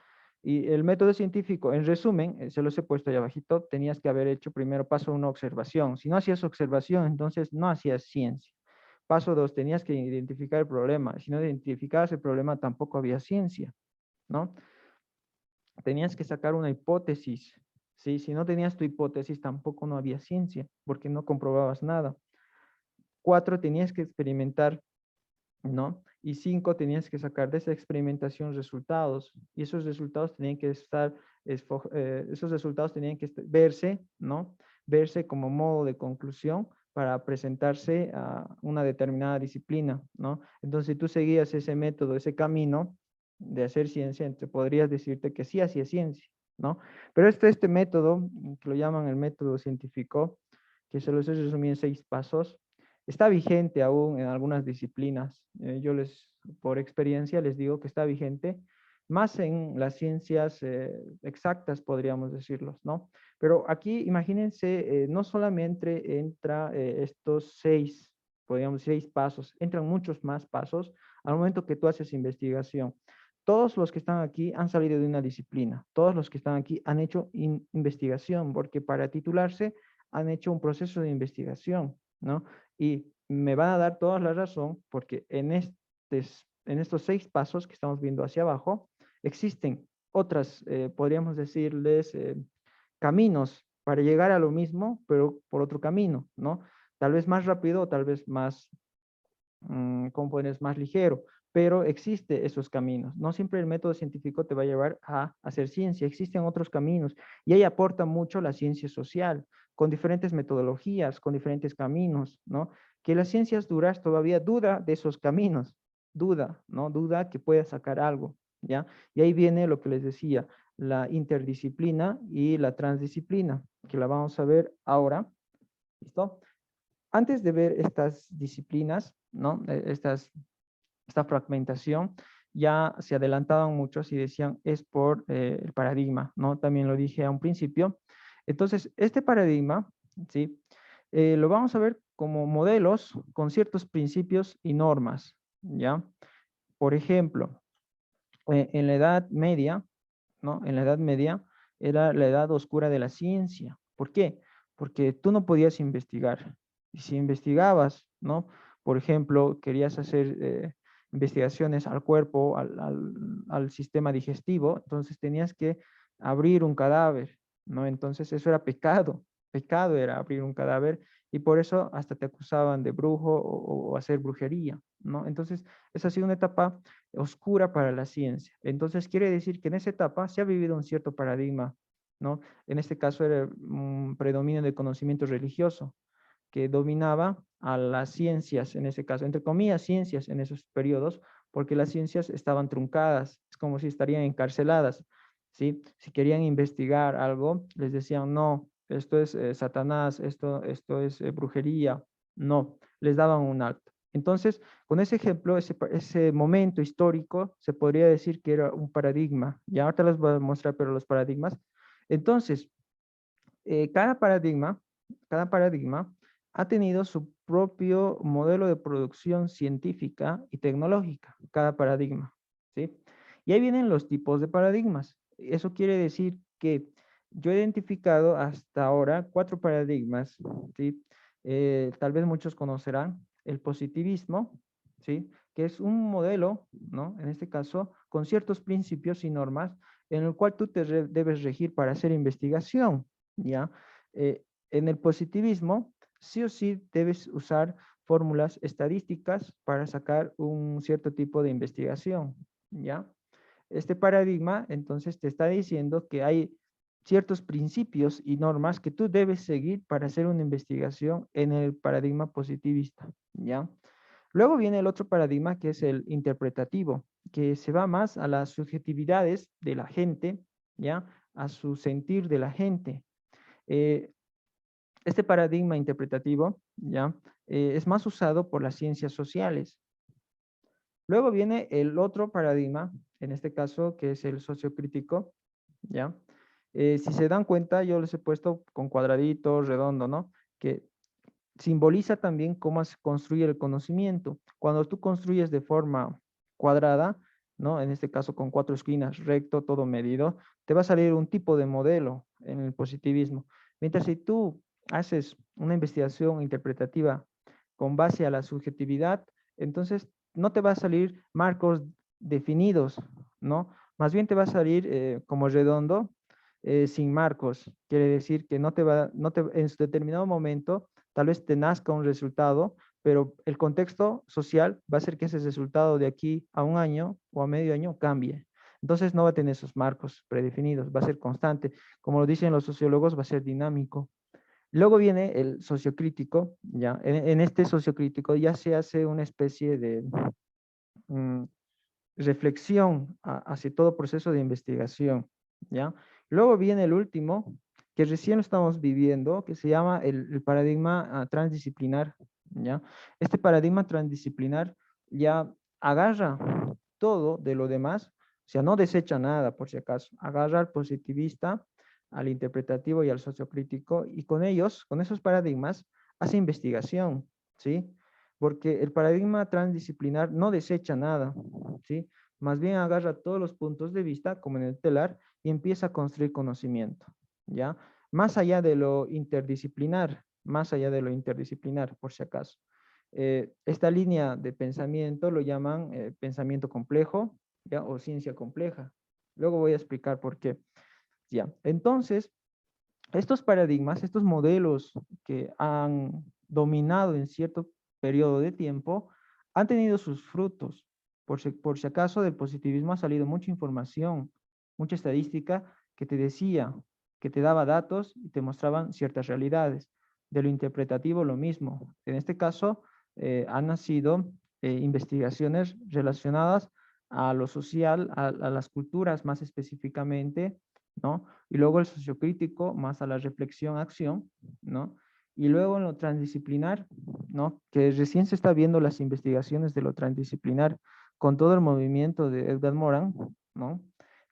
Y el método científico, en resumen, se los he puesto ahí abajito, tenías que haber hecho primero paso 1, observación. Si no hacías observación, entonces no hacías ciencia. Paso 2, tenías que identificar el problema. Si no identificabas el problema, tampoco había ciencia, ¿no? Tenías que sacar una hipótesis, ¿sí? Si no tenías tu hipótesis, tampoco no había ciencia, porque no comprobabas nada. 4, tenías que experimentar, ¿no? Y 5, tenías que sacar de esa experimentación resultados, y esos resultados tenían que estar, esos resultados tenían que verse, ¿no? Verse como modo de conclusión para presentarse a una determinada disciplina, ¿no? Entonces, si tú seguías ese método, ese camino de hacer ciencia, entonces podrías decirte que sí hacía ciencia, ¿no? Pero este método, que lo llaman el método científico, que se los he resumido en 6 pasos, está vigente aún en algunas disciplinas. Yo por experiencia les digo que está vigente, más en las ciencias exactas, podríamos decirlos, ¿no? Pero aquí, imagínense, no solamente entra estos 6, podríamos decir 6 pasos, entran muchos más pasos al momento que tú haces investigación. Todos los que están aquí han salido de una disciplina, todos los que están aquí han hecho investigación, porque para titularse han hecho un proceso de investigación, ¿no? Y me van a dar toda la razón porque en estos 6 pasos que estamos viendo hacia abajo, existen otras, podríamos decirles, caminos para llegar a lo mismo, pero por otro camino, ¿no? Tal vez más rápido o tal vez más, ¿cómo pones? Más ligero, pero existen esos caminos. No siempre el método científico te va a llevar a hacer ciencia, existen otros caminos y ahí aporta mucho la ciencia social, con diferentes metodologías, con diferentes caminos, ¿no? Que las ciencias duras todavía duda de esos caminos, duda, ¿no? Duda que pueda sacar algo, ¿ya? Y ahí viene lo que les decía, la interdisciplina y la transdisciplina, que la vamos a ver ahora, ¿listo? Antes de ver estas disciplinas, ¿no? Esta fragmentación, ya se adelantaban muchos y decían es por el paradigma, ¿no? También lo dije a un principio. Entonces, este paradigma, ¿sí? Lo vamos a ver como modelos con ciertos principios y normas, ¿ya? Por ejemplo, en la Edad Media, ¿no? En la Edad Media era la edad oscura de la ciencia. ¿Por qué? Porque tú no podías investigar. Y si investigabas, ¿no? Por ejemplo, querías hacer investigaciones al cuerpo, al sistema digestivo, entonces tenías que abrir un cadáver, ¿no? Entonces eso era pecado. Pecado era abrir un cadáver y por eso hasta te acusaban de brujo o hacer brujería, ¿no? Entonces, esa ha sido una etapa oscura para la ciencia. Entonces, quiere decir que en esa etapa se ha vivido un cierto paradigma, ¿no? En este caso era un predominio del conocimiento religioso que dominaba a las ciencias, en ese caso, entre comillas, ciencias en esos periodos, porque las ciencias estaban truncadas, es como si estarían encarceladas, ¿sí? Si querían investigar algo, les decían, no, esto es Satanás, esto es brujería, no, les daban un alto. Entonces, con ese ejemplo, ese momento histórico, se podría decir que era un paradigma. Ya ahorita les voy a mostrar, pero los paradigmas. Entonces, cada paradigma ha tenido su propio modelo de producción científica y tecnológica, cada paradigma, ¿sí? Y ahí vienen los tipos de paradigmas. Eso quiere decir que yo he identificado hasta ahora 4 paradigmas, ¿sí? Tal vez muchos conocerán el positivismo, ¿sí? Que es un modelo, ¿no? En este caso, con ciertos principios y normas en el cual tú debes regir para hacer investigación, ¿ya? En el positivismo, sí o sí debes usar fórmulas estadísticas para sacar un cierto tipo de investigación, ¿ya? Este paradigma, entonces, te está diciendo que hay ciertos principios y normas que tú debes seguir para hacer una investigación en el paradigma positivista, ¿ya? Luego viene el otro paradigma que es el interpretativo, que se va más a las subjetividades de la gente, ¿ya? A su sentir de la gente. Este paradigma interpretativo, ¿ya? Es más usado por las ciencias sociales. Luego viene el otro paradigma, en este caso, que es el sociocrítico, ¿ya? Si se dan cuenta, yo les he puesto con cuadraditos, redondo, ¿no? que simboliza también cómo se construye el conocimiento. Cuando tú construyes de forma cuadrada, ¿no? En este caso con 4 esquinas, recto, todo medido, te va a salir un tipo de modelo en el positivismo. Mientras si tú haces una investigación interpretativa con base a la subjetividad, entonces no te va a salir marcos definidos, ¿no? Más bien te va a salir como redondo, sin marcos. Quiere decir que en su determinado momento, tal vez te nazca un resultado, pero el contexto social va a hacer que ese resultado de aquí a un año o a medio año cambie. Entonces no va a tener esos marcos predefinidos, va a ser constante. Como lo dicen los sociólogos, va a ser dinámico. Luego viene el sociocrítico, ¿ya? En este sociocrítico ya se hace una especie de reflexión hacia todo proceso de investigación, ¿ya? Luego viene el último, que recién lo estamos viviendo, que se llama el paradigma transdisciplinar, ¿ya? Este paradigma transdisciplinar ya agarra todo de lo demás, o sea, no desecha nada, por si acaso, agarra al positivista, al interpretativo y al sociocrítico, y con ellos, con esos paradigmas, hace investigación, ¿sí? Porque el paradigma transdisciplinar no desecha nada, ¿sí? Más bien agarra todos los puntos de vista, como en el telar, y empieza a construir conocimiento, ¿ya? Más allá de lo interdisciplinar, por si acaso. Esta línea de pensamiento lo llaman pensamiento complejo, ¿ya? O ciencia compleja. Luego voy a explicar por qué. Ya, entonces, estos paradigmas, estos modelos que han dominado en cierto periodo de tiempo, han tenido sus frutos. Por si acaso del positivismo ha salido mucha información, mucha estadística que te decía, que te daba datos y te mostraban ciertas realidades. De lo interpretativo lo mismo. En este caso, han nacido investigaciones relacionadas a lo social, a las culturas más específicamente, ¿no? Y luego el sociocrítico más a la reflexión-acción, ¿no? Y luego en lo transdisciplinar, ¿no? Que recién se está viendo las investigaciones de lo transdisciplinar con todo el movimiento de Edgar Morin, ¿no?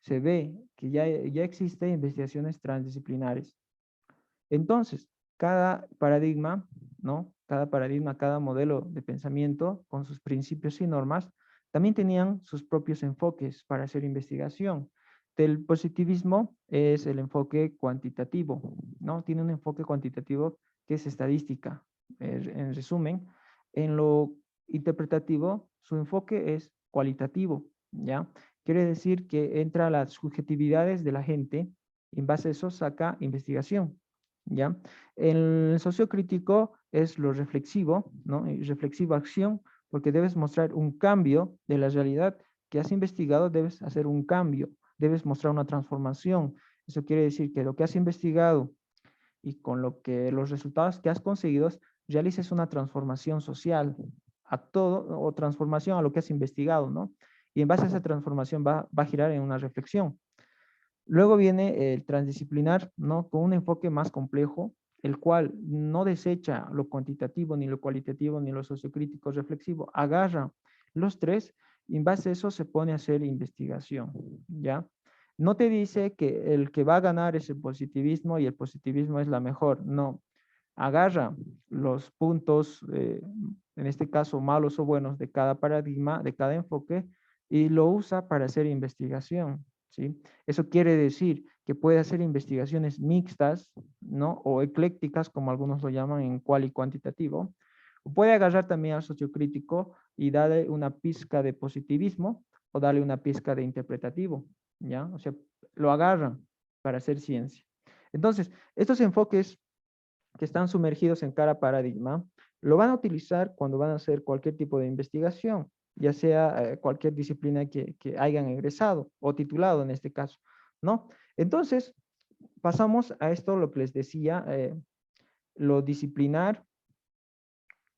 Se ve que ya existen investigaciones transdisciplinares. Entonces, cada paradigma, ¿no? Cada paradigma, cada modelo de pensamiento con sus principios y normas, también tenían sus propios enfoques para hacer investigación. Del positivismo es el enfoque cuantitativo, ¿no? Tiene un enfoque cuantitativo que es estadística. En resumen, en lo interpretativo, su enfoque es cualitativo, ¿ya? Quiere decir que entra las subjetividades de la gente y en base a eso saca investigación, ¿ya? El sociocrítico es lo reflexivo, ¿no? Y reflexiva acción, porque debes mostrar un cambio de la realidad que has investigado, debes hacer un cambio, debes mostrar una transformación. Eso quiere decir que lo que has investigado y con lo que los resultados que has conseguido, realices una transformación social a todo, o transformación a lo que has investigado, ¿no? Y en base a esa transformación va a girar en una reflexión. Luego viene el transdisciplinar, ¿no? Con un enfoque más complejo, el cual no desecha lo cuantitativo, ni lo cualitativo, ni lo sociocrítico reflexivo, agarra los tres y en base a eso se pone a hacer investigación, ¿ya? No te dice que el que va a ganar es el positivismo y el positivismo es la mejor, no. Agarra los puntos, en este caso malos o buenos de cada paradigma, de cada enfoque, y lo usa para hacer investigación, ¿sí? Eso quiere decir que puede hacer investigaciones mixtas, ¿no? O eclécticas, como algunos lo llaman en cual y cuantitativo. Puede agarrar también al sociocrítico y darle una pizca de positivismo o darle una pizca de interpretativo, ¿ya? O sea, lo agarran para hacer ciencia. Entonces, estos enfoques que están sumergidos en cada paradigma, lo van a utilizar cuando van a hacer cualquier tipo de investigación, ya sea cualquier disciplina que hayan egresado o titulado en este caso, ¿no? Entonces, pasamos a esto, lo que les decía, lo disciplinar,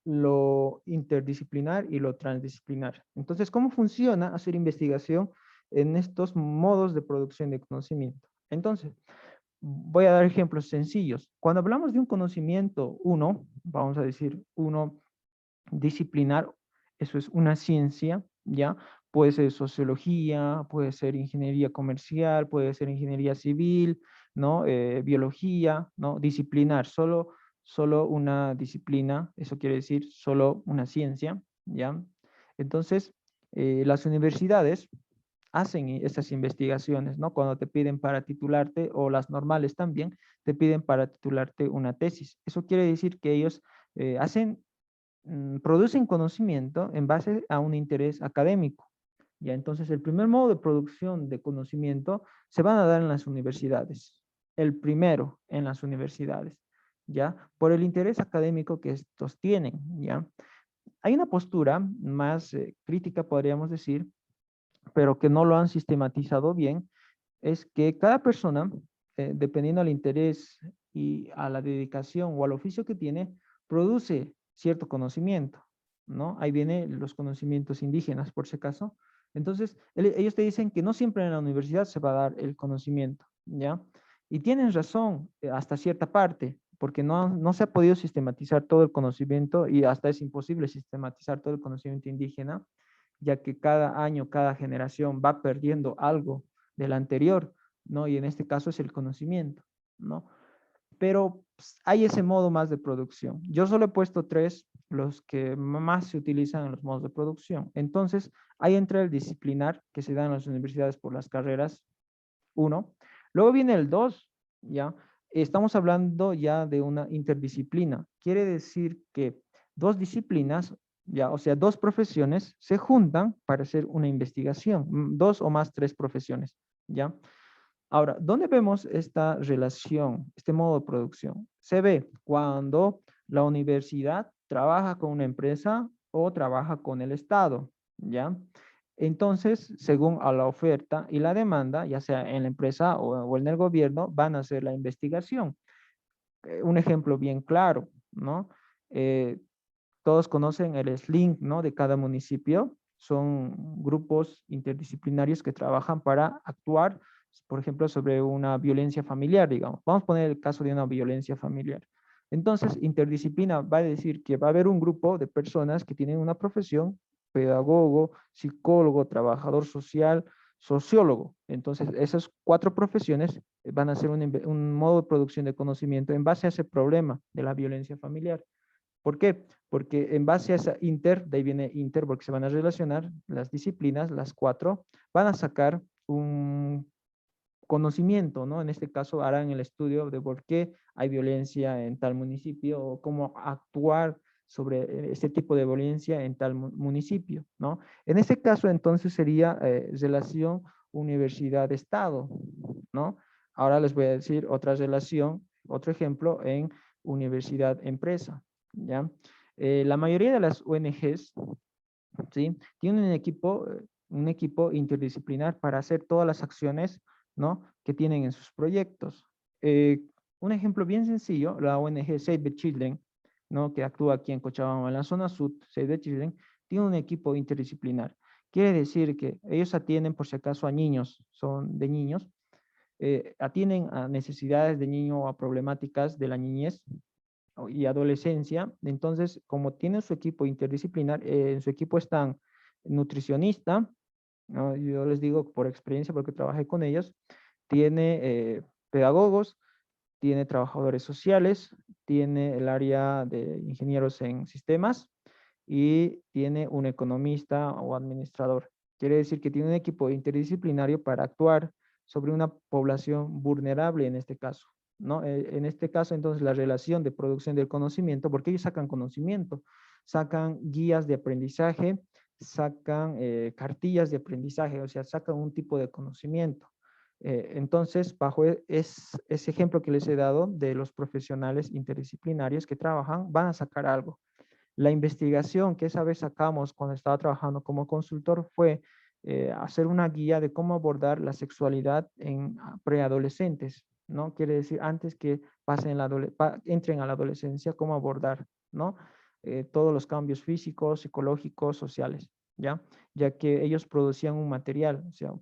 lo interdisciplinar y lo transdisciplinar. Entonces, ¿cómo funciona hacer investigación en estos modos de producción de conocimiento? Entonces, voy a dar ejemplos sencillos. Cuando hablamos de un conocimiento, vamos a decir, disciplinar, eso es una ciencia, ¿ya? Puede ser sociología, puede ser ingeniería comercial, puede ser ingeniería civil, ¿no? Biología, ¿no? Disciplinar, solo solo una disciplina, eso quiere decir solo una ciencia, ¿ya? Entonces, las universidades hacen estas investigaciones, ¿no? Cuando te piden para titularte, o las normales también, te piden para titularte una tesis. Eso quiere decir que ellos producen conocimiento en base a un interés académico. Ya, entonces el primer modo de producción de conocimiento se van a dar en las universidades. El primero en las universidades, ¿ya? Por el interés académico que estos tienen, ¿ya? Hay una postura más crítica, podríamos decir, pero que no lo han sistematizado bien, es que cada persona, dependiendo al interés y a la dedicación o al oficio que tiene, produce cierto conocimiento, ¿no? Ahí vienen los conocimientos indígenas, por si acaso. Entonces, ellos te dicen que no siempre en la universidad se va a dar el conocimiento, ¿ya? Y tienen razón hasta cierta parte, porque no se ha podido sistematizar todo el conocimiento y hasta es imposible sistematizar todo el conocimiento indígena, ya que cada año, cada generación va perdiendo algo del anterior, ¿no? Y en este caso es el conocimiento, ¿no? Pero pues, hay ese modo más de producción. Yo solo he puesto 3, los que más se utilizan en los modos de producción. Entonces, ahí entra el disciplinar que se da en las universidades por las carreras 1. Luego viene el 2, ¿ya? Estamos hablando ya de una interdisciplina. Quiere decir que 2 disciplinas, ya, o sea, 2 profesiones se juntan para hacer una investigación, 2 o más 3 profesiones, ¿ya? Ahora, ¿dónde vemos esta relación, este modo de producción? Se ve cuando la universidad trabaja con una empresa o trabaja con el Estado, ¿ya? Entonces, según a la oferta y la demanda, ya sea en la empresa o en el gobierno, van a hacer la investigación. Un ejemplo bien claro, ¿no? Todos conocen el SLING, ¿no? De cada municipio. Son grupos interdisciplinarios que trabajan para actuar, por ejemplo, sobre una violencia familiar, digamos. Vamos a poner el caso de una violencia familiar. Entonces, interdisciplina va a decir que va a haber un grupo de personas que tienen una profesión, pedagogo, psicólogo, trabajador social, sociólogo. Entonces, esas 4 profesiones van a ser un modo de producción de conocimiento en base a ese problema de la violencia familiar. ¿Por qué? Porque en base a esa de ahí viene inter, porque se van a relacionar las disciplinas, las 4, van a sacar un conocimiento, ¿no? En este caso harán el estudio de por qué hay violencia en tal municipio o cómo actuar sobre este tipo de violencia en tal municipio, ¿no? En este caso entonces sería relación universidad-estado, ¿no? Ahora les voy a decir otra relación, otro ejemplo en universidad-empresa, ¿ya? La mayoría de las ONGs, ¿sí? Tienen un equipo interdisciplinar para hacer todas las acciones, ¿no? Que tienen en sus proyectos. Un ejemplo bien sencillo, la ONG Save the Children, ¿no? Que actúa aquí en Cochabamba, en la zona sur, Save the Children, tiene un equipo interdisciplinar. Quiere decir que ellos atienden, por si acaso, a niños, son de niños, atienden a necesidades de niño o a problemáticas de la niñez y adolescencia. Entonces, como tienen su equipo interdisciplinar, en su equipo están nutricionista, ¿no? Yo les digo por experiencia porque trabajé con ellos, tiene pedagogos, tiene trabajadores sociales, tiene el área de ingenieros en sistemas y tiene un economista o administrador. Quiere decir que tiene un equipo interdisciplinario para actuar sobre una población vulnerable en este caso, ¿no? En este caso, entonces, la relación de producción del conocimiento, porque ellos sacan conocimiento, sacan guías de aprendizaje, sacan cartillas de aprendizaje, o sea, sacan un tipo de conocimiento. Entonces, bajo ese ejemplo que les he dado de los profesionales interdisciplinarios que trabajan, van a sacar algo. La investigación que esa vez sacamos cuando estaba trabajando como consultor fue hacer una guía de cómo abordar la sexualidad en preadolescentes, ¿no? Quiere decir, antes que entren a la adolescencia, cómo abordar, ¿no? Todos los cambios físicos, psicológicos, sociales, ¿ya? Ya que ellos producían un material, o sea,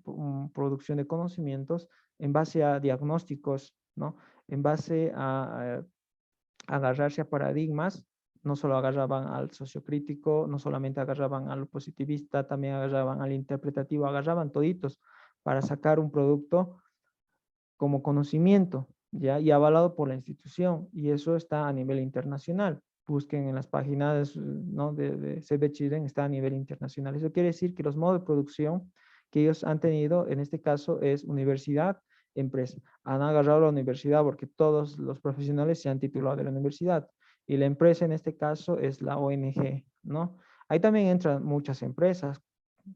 producción de conocimientos en base a diagnósticos, ¿no? En base a agarrarse a paradigmas, no solo agarraban al sociocrítico, no solamente agarraban al positivista, también agarraban al interpretativo, agarraban toditos para sacar un producto como conocimiento, ¿ya? Y avalado por la institución, y eso está a nivel internacional. Busquen en las páginas, ¿no? de Save the Children, está a nivel internacional. Eso quiere decir que los modos de producción que ellos han tenido, en este caso es universidad, empresa. Han agarrado la universidad porque todos los profesionales se han titulado de la universidad, y la empresa en este caso es la ONG, ¿no? Ahí también entran muchas empresas,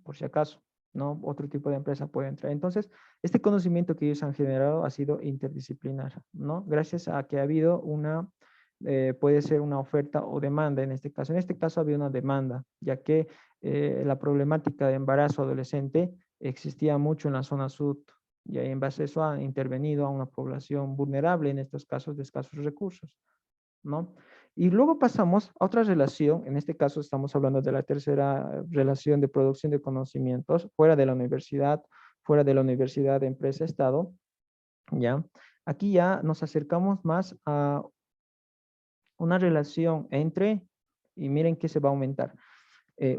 por si acaso, ¿no? Otro tipo de empresa puede entrar. Entonces, este conocimiento que ellos han generado ha sido interdisciplinar, ¿no? Gracias a que ha habido puede ser una oferta o demanda en este caso. En este caso había una demanda, ya que la problemática de embarazo adolescente existía mucho en la zona sur, y ahí en base a eso ha intervenido a una población vulnerable, en estos casos de escasos recursos, ¿no? Y luego pasamos a otra relación, en este caso estamos hablando de la tercera relación de producción de conocimientos, fuera de la universidad, empresa, Estado, ¿ya? Aquí ya nos acercamos más a una relación entre, y miren que se va a aumentar,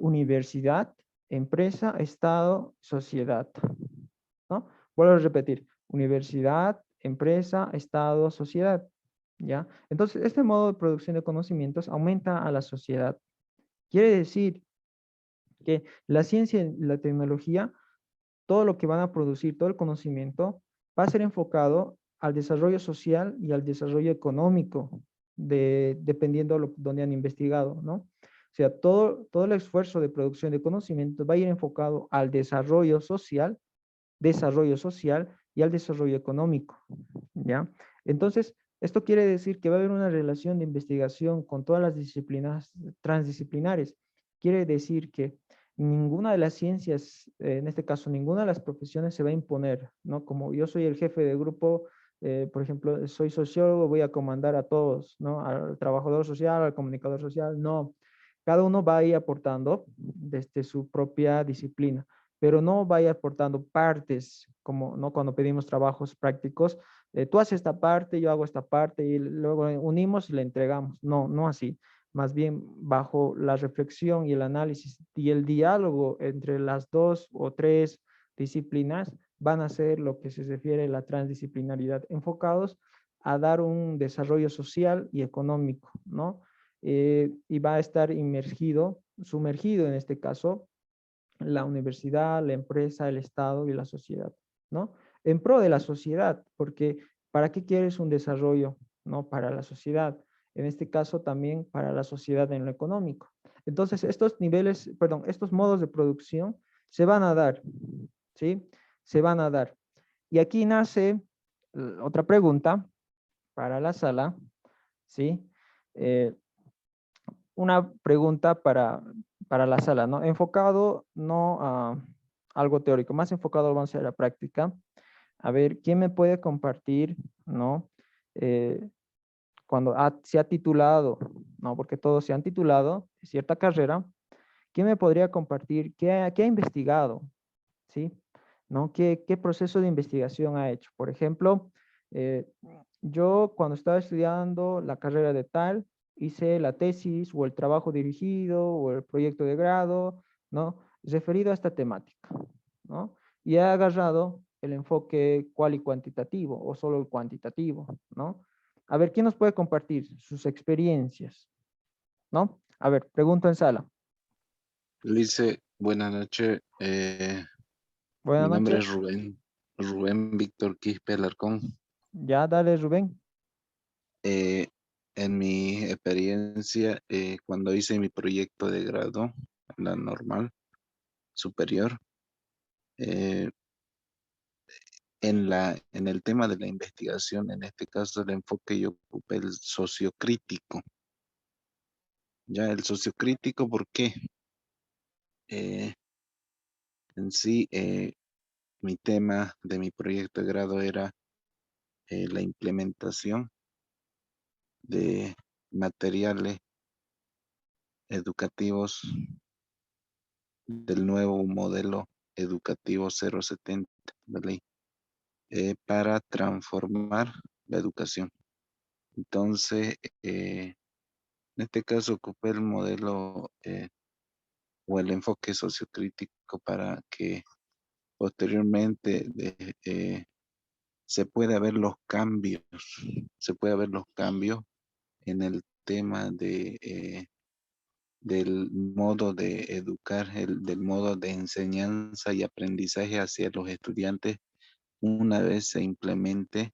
universidad, empresa, Estado, sociedad, ¿no? Vuelvo a repetir, universidad, empresa, Estado, sociedad, ¿ya? Entonces, este modo de producción de conocimientos aumenta a la sociedad. Quiere decir que la ciencia y la tecnología, todo lo que van a producir, todo el conocimiento, va a ser enfocado al desarrollo social y al desarrollo económico, dependiendo de donde han investigado, ¿no? O sea, todo el esfuerzo de producción de conocimiento va a ir enfocado al desarrollo social y al desarrollo económico, ¿ya? Entonces, esto quiere decir que va a haber una relación de investigación con todas las disciplinas transdisciplinares. Quiere decir que ninguna de las ciencias, en este caso, ninguna de las profesiones se va a imponer, ¿no? Como yo soy el jefe de grupo, por ejemplo, soy sociólogo, voy a comandar a todos, ¿no? Al trabajador social, al comunicador social, no. Cada uno va a ir aportando desde su propia disciplina, pero no vaya aportando partes, como ¿no? Cuando pedimos trabajos prácticos, tú haces esta parte, yo hago esta parte y luego unimos y le entregamos. No, no así. Más bien bajo la reflexión y el análisis y el diálogo entre las dos o tres disciplinas van a ser lo que se refiere a la transdisciplinaridad, enfocados a dar un desarrollo social y económico, ¿no? Y va a estar sumergido en este caso, la universidad, la empresa, el Estado y la sociedad, ¿no? En pro de la sociedad, porque ¿para qué quieres un desarrollo, ¿no? Para la sociedad, en este caso también para la sociedad en lo económico. Entonces, estos modos de producción se van a dar, ¿sí? Se van a dar. Y aquí nace otra pregunta para la sala, ¿sí? Una pregunta para la sala, ¿no? Enfocado no a algo teórico, más enfocado vamos a la práctica. A ver, ¿quién me puede compartir, ¿no? Cuando se ha titulado, ¿no? Porque todos se han titulado de cierta carrera. ¿Quién me podría compartir qué ha investigado, ¿sí? ¿No? ¿Qué proceso de investigación ha hecho? Por ejemplo, yo cuando estaba estudiando la carrera de tal, hice la tesis o el trabajo dirigido o el proyecto de grado, ¿no? Referido a esta temática, ¿no? Y he agarrado el enfoque cual y cuantitativo o solo el cuantitativo, ¿no? A ver, ¿quién nos puede compartir sus experiencias? ¿No? A ver, pregunto en sala. Luis, buenas noches. Mi Buenas nombre noches. es Rubén Víctor Quispe Alarcón. Ya, dale, Rubén. Eh, en mi experiencia, cuando hice mi proyecto de grado, la normal, superior, eh, en el tema de la investigación, en este caso el enfoque yo ocupé el sociocrítico. Ya el sociocrítico, ¿por qué? En sí, mi tema de mi proyecto de grado era la implementación de materiales educativos del nuevo modelo educativo 070 de ley para transformar la educación. Entonces, en este caso ocupé el modelo o el enfoque sociocrítico para que posteriormente se puede ver los cambios, en el tema del modo de educar, del modo de enseñanza y aprendizaje hacia los estudiantes una vez se implemente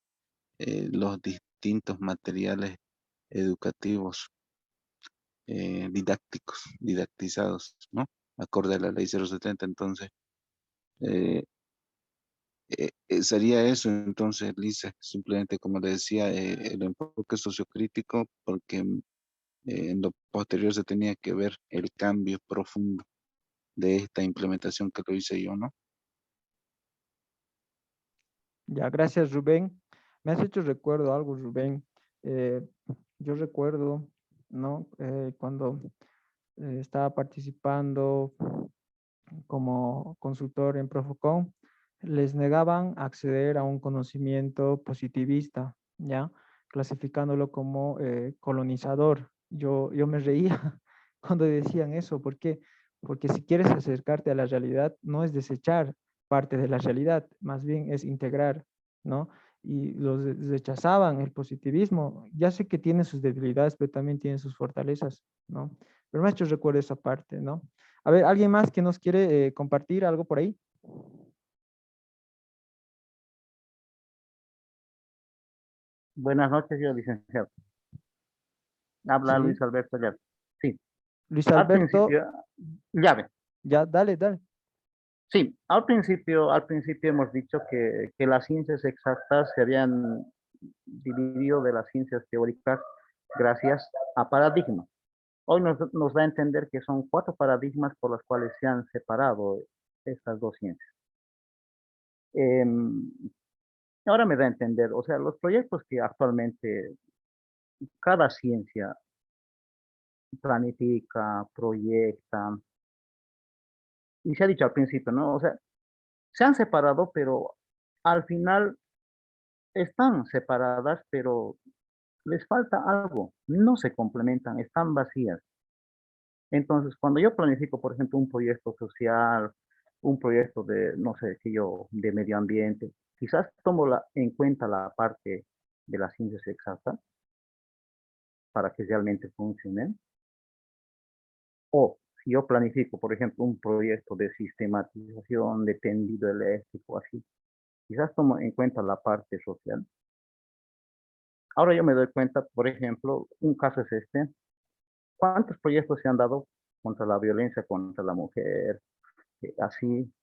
los distintos materiales educativos didactizados, ¿no? Acorde a la ley 070. Entonces, sería eso, entonces, Lisa, simplemente como le decía, el enfoque sociocrítico, porque en lo posterior se tenía que ver el cambio profundo de esta implementación que lo hice yo, ¿no? Ya, gracias, Rubén. Me has hecho recuerdo algo, Rubén. Yo recuerdo, ¿no? Cuando estaba participando como consultor en Profocom, les negaban acceder a un conocimiento positivista, ¿ya? Clasificándolo como colonizador. Yo me reía cuando decían eso. ¿Por qué? Porque si quieres acercarte a la realidad, no es desechar parte de la realidad, más bien es integrar, ¿no? Y los rechazaban el positivismo. Ya sé que tiene sus debilidades, pero también tiene sus fortalezas, ¿no? Pero me ha hecho recuerdo esa parte, ¿no? A ver, ¿alguien más que nos quiere compartir algo por ahí? Buenas noches, yo licenciado. Habla Sí, Luis Alberto Llave. Sí, Luis al Alberto, principio, Llave. ya, dale, dale. Sí, al principio hemos dicho que las ciencias exactas se habían dividido de las ciencias teóricas gracias a paradigmas. Hoy nos da a entender que son 4 paradigmas por los cuales se han separado estas dos ciencias. Em, Ahora me da a entender, o sea, los proyectos que actualmente cada ciencia planifica, proyecta, y se ha dicho al principio, ¿no? O sea, se han separado, pero al final están separadas, pero les falta algo, no se complementan, están vacías. Entonces, cuando yo planifico, por ejemplo, un proyecto social, un proyecto de, no sé, que yo, de medio ambiente, quizás tomo en cuenta la parte de las ciencias exactas para que realmente funcionen. O si yo planifico, por ejemplo, un proyecto de sistematización de tendido eléctrico, así, quizás tomo en cuenta la parte social. Ahora yo me doy cuenta, por ejemplo, un caso es este, ¿cuántos proyectos se han dado contra la violencia contra la mujer? Así,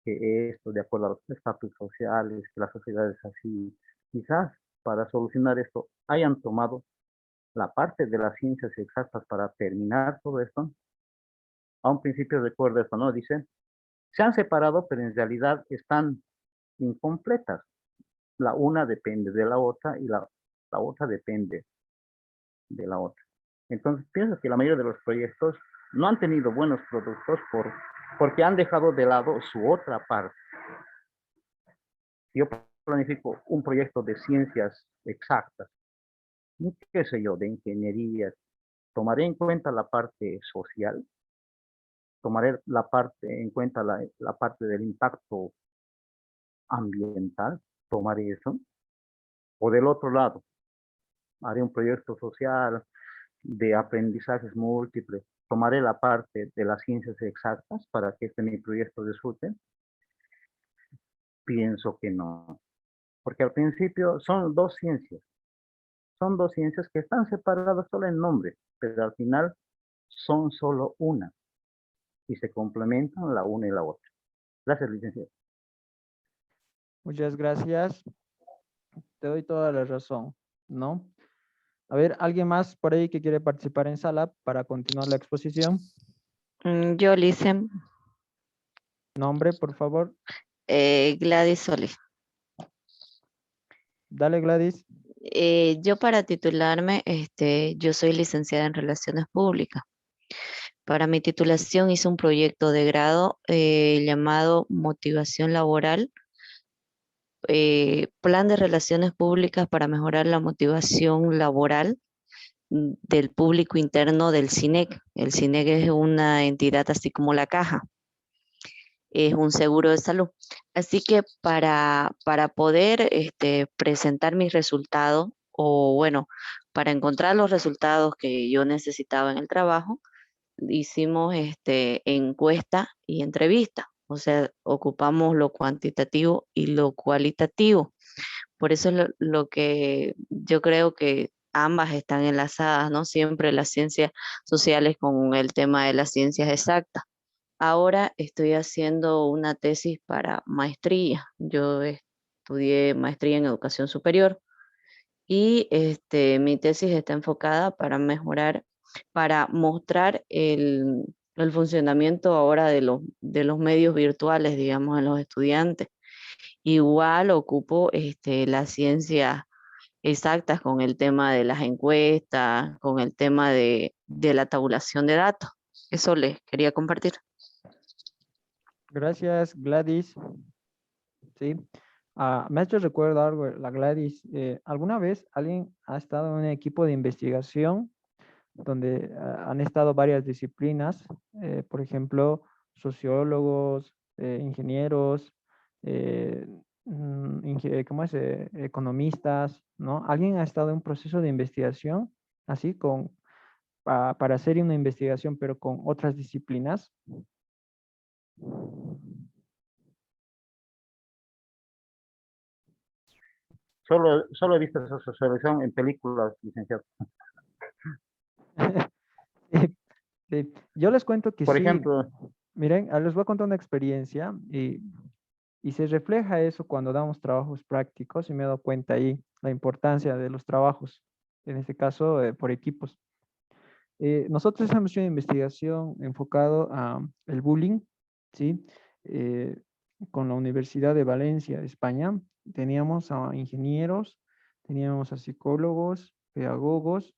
que esto, de acuerdo a los estatus sociales, que la sociedad es así. Quizás para solucionar esto hayan tomado la parte de las ciencias exactas para terminar todo esto. A un principio recuerdo esto, ¿no? Dice, se han separado, pero en realidad están incompletas. La una depende de la otra y la otra depende de la otra. Entonces, pienso que la mayoría de los proyectos no han tenido buenos productos porque han dejado de lado su otra parte. Si yo planifico un proyecto de ciencias exactas, qué sé yo, de ingeniería, tomaré en cuenta la parte social, tomaré en cuenta la parte del impacto ambiental, tomaré eso, o del otro lado, haré un proyecto social de aprendizajes múltiples, tomaré la parte de las ciencias exactas para que mi proyecto resulte. Pienso que no, porque al principio son dos ciencias que están separadas solo en nombre, pero al final son solo una y se complementan la una y la otra. Gracias, licenciado. Muchas gracias. Te doy toda la razón, ¿no? A ver, ¿alguien más por ahí que quiere participar en sala para continuar la exposición? Yo, Licen, Nombre, por favor. Gladys Solís. Dale, Gladys. Yo para titularme, yo soy licenciada en Relaciones Públicas. Para mi titulación hice un proyecto de grado llamado Motivación Laboral, Plan de Relaciones Públicas para mejorar la motivación laboral del público interno del CINEC. El CINEC es una entidad así como la caja. es un seguro de salud. Así que para poder presentar mis resultados, o bueno, para encontrar los resultados que yo necesitaba en el trabajo, hicimos encuesta y entrevista. O sea, ocupamos lo cuantitativo y lo cualitativo. Por eso es lo que yo creo que ambas están enlazadas, ¿no? Siempre las ciencias sociales con el tema de las ciencias exactas. Ahora estoy haciendo una tesis para maestría. Yo estudié maestría en educación superior y mi tesis está enfocada para mejorar, para mostrar el funcionamiento ahora de los medios virtuales, digamos, en los estudiantes. Igual ocupo las ciencias exactas con el tema de las encuestas, con el tema de la tabulación de datos. Eso les quería compartir. Gracias, Gladys. Sí. Me ha hecho recuerdo algo, la Gladys. ¿Alguna vez alguien ha estado en un equipo de investigación donde han estado varias disciplinas? Por ejemplo, sociólogos, ingenieros, ¿cómo es? Economistas, ¿no? ¿Alguien ha estado en un proceso de investigación así para hacer una investigación pero con otras disciplinas? Solo he visto esa socialización en películas, licenciado. Sí, sí. Yo les cuento que Por sí. ejemplo, Miren, les voy a contar una experiencia y se refleja eso cuando damos trabajos prácticos y me he dado cuenta ahí la importancia de los trabajos, en este caso por equipos. Nosotros hemos hecho una investigación enfocado a el bullying, ¿sí? Con la Universidad de Valencia, de España. Teníamos a ingenieros, teníamos a psicólogos, pedagogos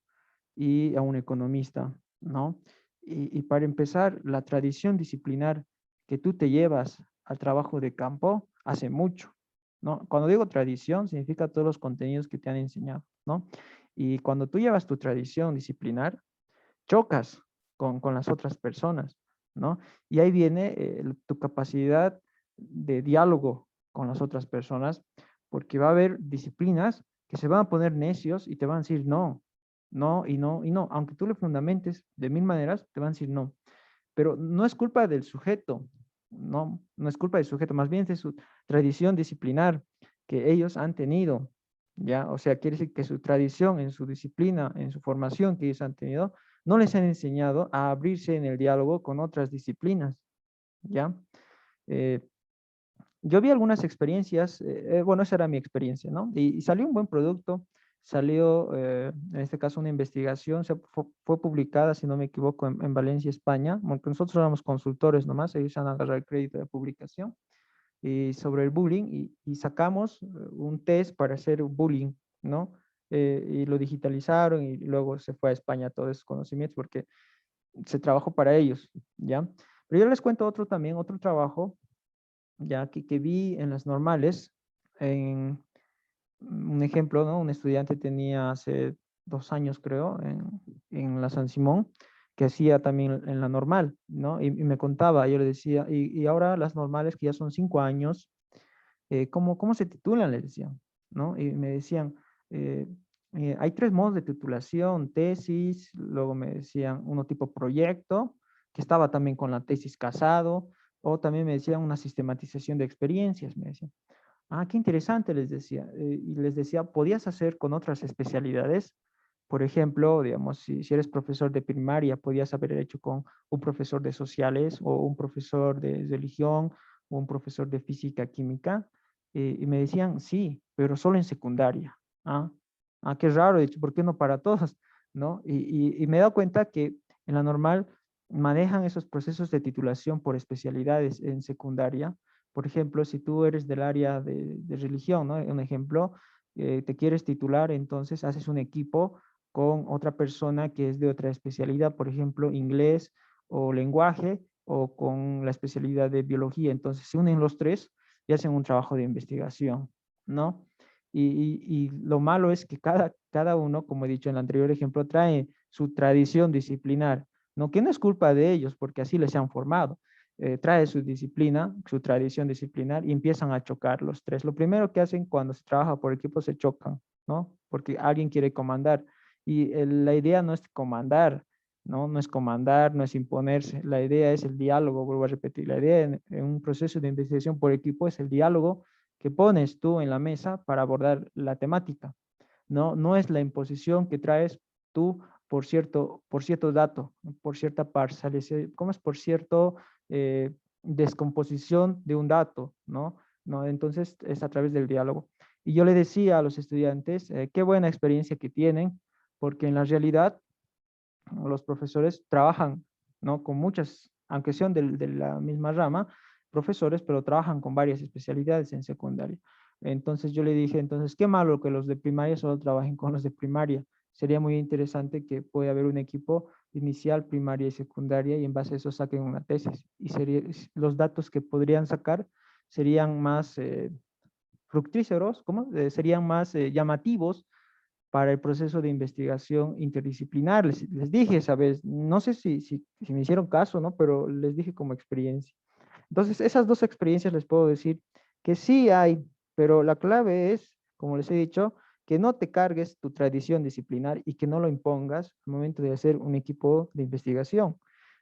y a un economista, ¿no? Y para empezar, la tradición disciplinar que tú te llevas al trabajo de campo hace mucho, ¿no? Cuando digo tradición, significa todos los contenidos que te han enseñado, ¿no? Y cuando tú llevas tu tradición disciplinar, chocas con las otras personas, ¿no? Y ahí viene tu capacidad de diálogo con las otras personas, porque va a haber disciplinas que se van a poner necios y te van a decir no, no y no y no. Aunque tú le fundamentes de mil maneras, te van a decir no. Pero no es culpa del sujeto, no es culpa del sujeto, más bien es de su tradición disciplinar que ellos han tenido, ¿ya? O sea, quiere decir que su tradición, en su disciplina, en su formación que ellos han tenido, no les han enseñado a abrirse en el diálogo con otras disciplinas, ¿ya? Yo vi algunas experiencias, bueno, esa era mi experiencia, ¿no? Y salió un buen producto, salió, en este caso, una investigación, fue publicada, si no me equivoco, en Valencia, España, porque nosotros éramos consultores nomás, ellos han agarrado el crédito de publicación, y sobre el bullying, y sacamos un test para hacer bullying, ¿no? Y lo digitalizaron y luego se fue a España todos esos conocimientos porque se trabajó para ellos, ¿ya? Pero yo les cuento otro también, otro trabajo, ya que vi en las normales, en un ejemplo, ¿no? Un estudiante tenía hace 2 años, creo, en la San Simón, que hacía también en la normal, ¿no? Y me contaba, yo le decía, y ahora las normales que ya son 5 años, ¿cómo se titulan? Le decían, ¿no? Y me decían, eh, hay 3 modos de titulación, tesis, luego me decían uno tipo proyecto, que estaba también con la tesis casado, o también me decían una sistematización de experiencias, me decían. Ah, qué interesante, les decía. Y les decía, podías hacer con otras especialidades. Por ejemplo, digamos, si eres profesor de primaria, podías haber hecho con un profesor de sociales o un profesor de religión o un profesor de física, química. Y me decían, sí, pero solo en secundaria. Ah, qué raro, he dicho, ¿por qué no para todos? ¿No? Y me he dado cuenta que en la normal manejan esos procesos de titulación por especialidades en secundaria. Por ejemplo, si tú eres del área de religión, ¿no? Un ejemplo, te quieres titular, entonces haces un equipo con otra persona que es de otra especialidad, por ejemplo, inglés o lenguaje, o con la especialidad de biología. Entonces se unen los tres y hacen un trabajo de investigación, ¿no? Y lo malo es que cada uno, como he dicho en el anterior ejemplo, trae su tradición disciplinar, ¿no? Que no es culpa de ellos, porque así les han formado. trae su disciplina, su tradición disciplinar y empiezan a chocar los tres. Lo primero que hacen cuando se trabaja por equipo se chocan, ¿no? Porque alguien quiere comandar y la idea no es comandar, ¿no? No es comandar, no es imponerse. La idea es el diálogo, vuelvo a repetir. La idea en un proceso de investigación por equipo es el diálogo que pones tú en la mesa para abordar la temática, ¿no? No es la imposición que traes tú por cierto dato, por cierta parcialización, ¿cómo es? Por cierto descomposición de un dato, ¿no? ¿No? Entonces es a través del diálogo. Y yo le decía a los estudiantes, qué buena experiencia que tienen, porque en la realidad los profesores trabajan, ¿no? Con muchas, aunque sean de la misma rama, profesores, pero trabajan con varias especialidades en secundaria. Entonces yo le dije, entonces, qué malo que los de primaria solo trabajen con los de primaria. Sería muy interesante que pueda haber un equipo inicial, primaria y secundaria y en base a eso saquen una tesis. Y los datos que podrían sacar serían más fructíferos, ¿cómo? Serían más llamativos para el proceso de investigación interdisciplinar. Les dije esa vez, no sé si me hicieron caso, ¿no? Pero les dije como experiencia. Entonces, esas dos experiencias les puedo decir que sí hay, pero la clave es, como les he dicho, que no te cargues tu tradición disciplinar y que no lo impongas al momento de hacer un equipo de investigación,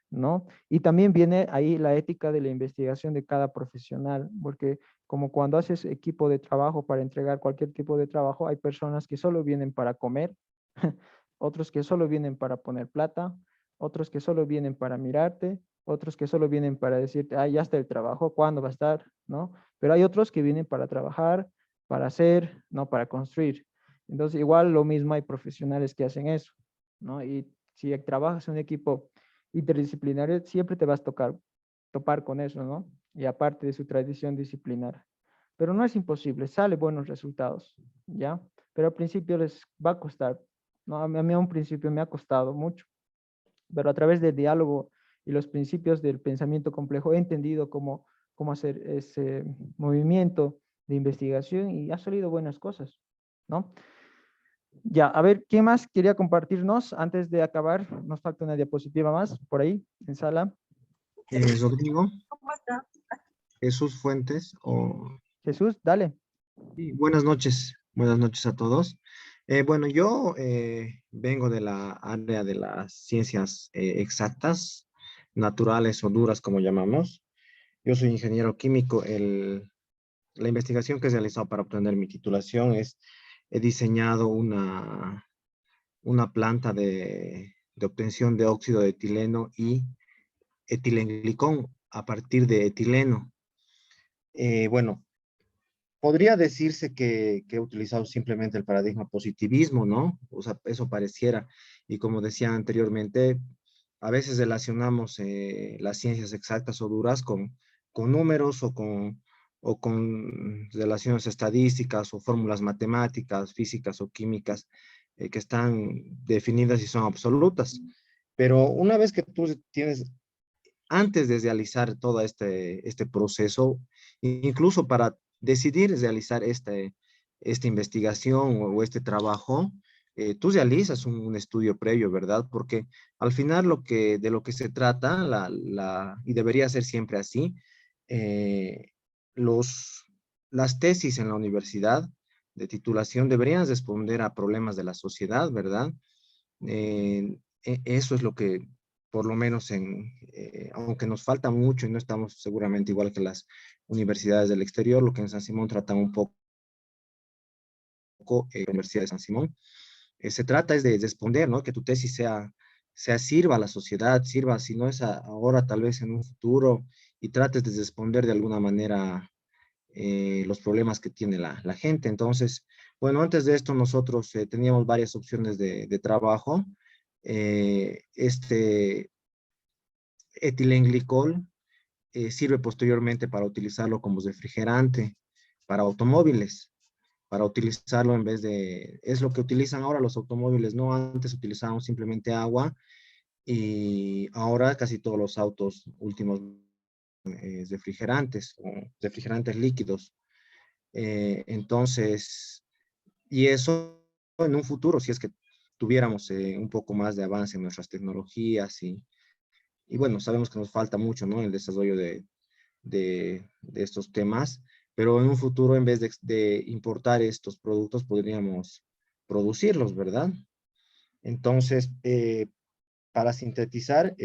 ¿no? Y también viene ahí la ética de la investigación de cada profesional, porque como cuando haces equipo de trabajo para entregar cualquier tipo de trabajo, hay personas que solo vienen para comer, otros que solo vienen para poner plata, otros que solo vienen para mirarte, otros que solo vienen para decirte, ah, ya está el trabajo, ¿cuándo va a estar? ¿No? Pero hay otros que vienen para trabajar, para hacer, no para construir. Entonces, igual lo mismo hay profesionales que hacen eso, ¿no? Y si trabajas en un equipo interdisciplinario, siempre te vas a topar con eso, ¿no? Y aparte de su tradición disciplinar. Pero no es imposible, sale buenos resultados, ¿ya? Pero al principio les va a costar, ¿no? A mí a un principio me ha costado mucho, pero a través del diálogo y los principios del pensamiento complejo he entendido cómo hacer ese movimiento de investigación y ha salido buenas cosas, ¿no? Ya, a ver, ¿quién más quería compartirnos antes de acabar? Nos falta una diapositiva más por ahí, en sala. Rodrigo, Jesús Fuentes, Jesús, dale. sí, buenas noches a todos. Bueno, yo vengo de la área de las ciencias exactas, naturales o duras, como llamamos. Yo soy ingeniero químico. La investigación que he realizado para obtener mi titulación he diseñado una planta de obtención de óxido de etileno y etilenglicol a partir de etileno. Bueno, podría decirse que he utilizado simplemente el paradigma positivismo, ¿no? O sea, eso pareciera. Y como decía anteriormente, a veces relacionamos las ciencias exactas o duras con números o con relaciones estadísticas o fórmulas matemáticas, físicas o químicas que están definidas y son absolutas. Pero una vez que tú tienes, antes de realizar todo este proceso, incluso para decidir realizar esta investigación o este trabajo, tú realizas un estudio previo, ¿verdad? Porque al final de lo que se trata, y debería ser siempre así, eh, las tesis en la universidad de titulación deberían responder a problemas de la sociedad, ¿verdad? Eso es lo que, por lo menos aunque nos falta mucho y no estamos seguramente igual que las universidades del exterior, lo que en San Simón tratan un poco, la Universidad de San Simón, se trata es de responder, ¿no? Que tu tesis sirva a la sociedad, sirva, si no es ahora, tal vez en un futuro, y trates de responder de alguna manera los problemas que tiene la gente. Entonces, bueno, antes de esto nosotros teníamos varias opciones de trabajo. Este etilenglicol sirve posteriormente para utilizarlo como refrigerante para automóviles, para utilizarlo en vez es lo que utilizan ahora los automóviles, ¿no? Antes utilizaban simplemente agua y ahora casi todos los autos últimos refrigerantes o refrigerantes líquidos. Entonces, y eso en un futuro, si es que tuviéramos un poco más de avance en nuestras tecnologías y bueno, sabemos que nos falta mucho, ¿no? El desarrollo de estos temas, pero en un futuro, en vez de importar estos productos, podríamos producirlos, ¿verdad? Entonces, para sintetizar,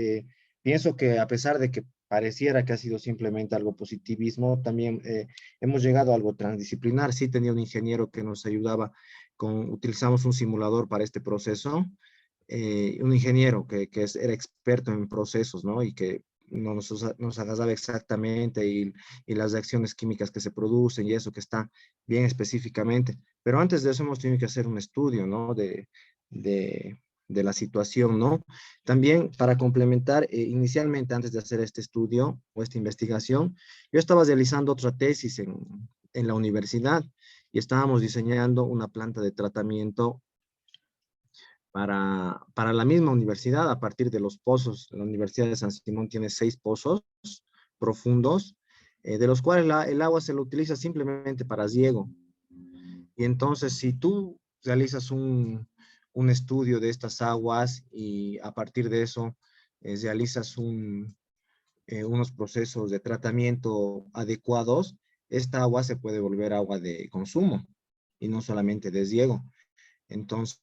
pienso que a pesar de que pareciera que ha sido simplemente algo positivismo, también hemos llegado a algo transdisciplinar. Sí tenía un ingeniero que nos ayudaba utilizamos un simulador para este proceso, un ingeniero era experto en procesos, ¿no? Y que nos agarraba exactamente y las reacciones químicas que se producen y eso que está bien específicamente. Pero antes de eso hemos tenido que hacer un estudio, ¿no? De la situación, ¿no? También para complementar, inicialmente antes de hacer este estudio o esta investigación, yo estaba realizando otra tesis en la universidad y estábamos diseñando una planta de tratamiento para la misma universidad a partir de los pozos. La Universidad de San Simón tiene 6 pozos profundos, de los cuales el agua se lo utiliza simplemente para riego. Y entonces, si tú realizas un estudio de estas aguas y a partir de eso realizas unos procesos de tratamiento adecuados, esta agua se puede volver agua de consumo y no solamente de riego. Entonces,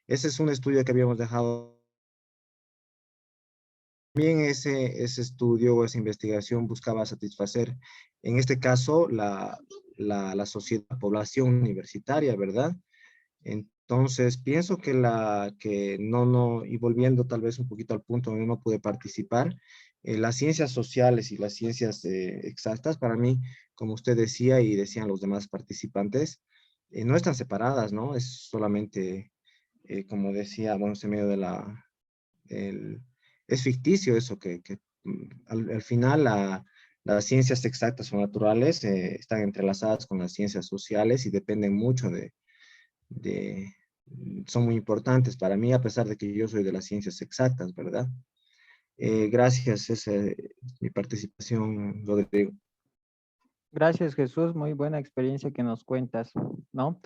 ese es un estudio que habíamos dejado. También ese estudio o esa investigación buscaba satisfacer, en este caso, la sociedad, la población universitaria, ¿verdad? Entonces, pienso que y volviendo tal vez un poquito al punto donde no pude participar, las ciencias sociales y las ciencias exactas, para mí, como usted decía y decían los demás participantes, no están separadas, ¿no? Es solamente, como decía, bueno, en medio es ficticio eso, al final las ciencias exactas o naturales están entrelazadas con las ciencias sociales y dependen mucho son muy importantes para mí, a pesar de que yo soy de las ciencias exactas, ¿verdad? Gracias, esa es mi participación, Rodrigo. Gracias, Jesús. Muy buena experiencia que nos cuentas, ¿no?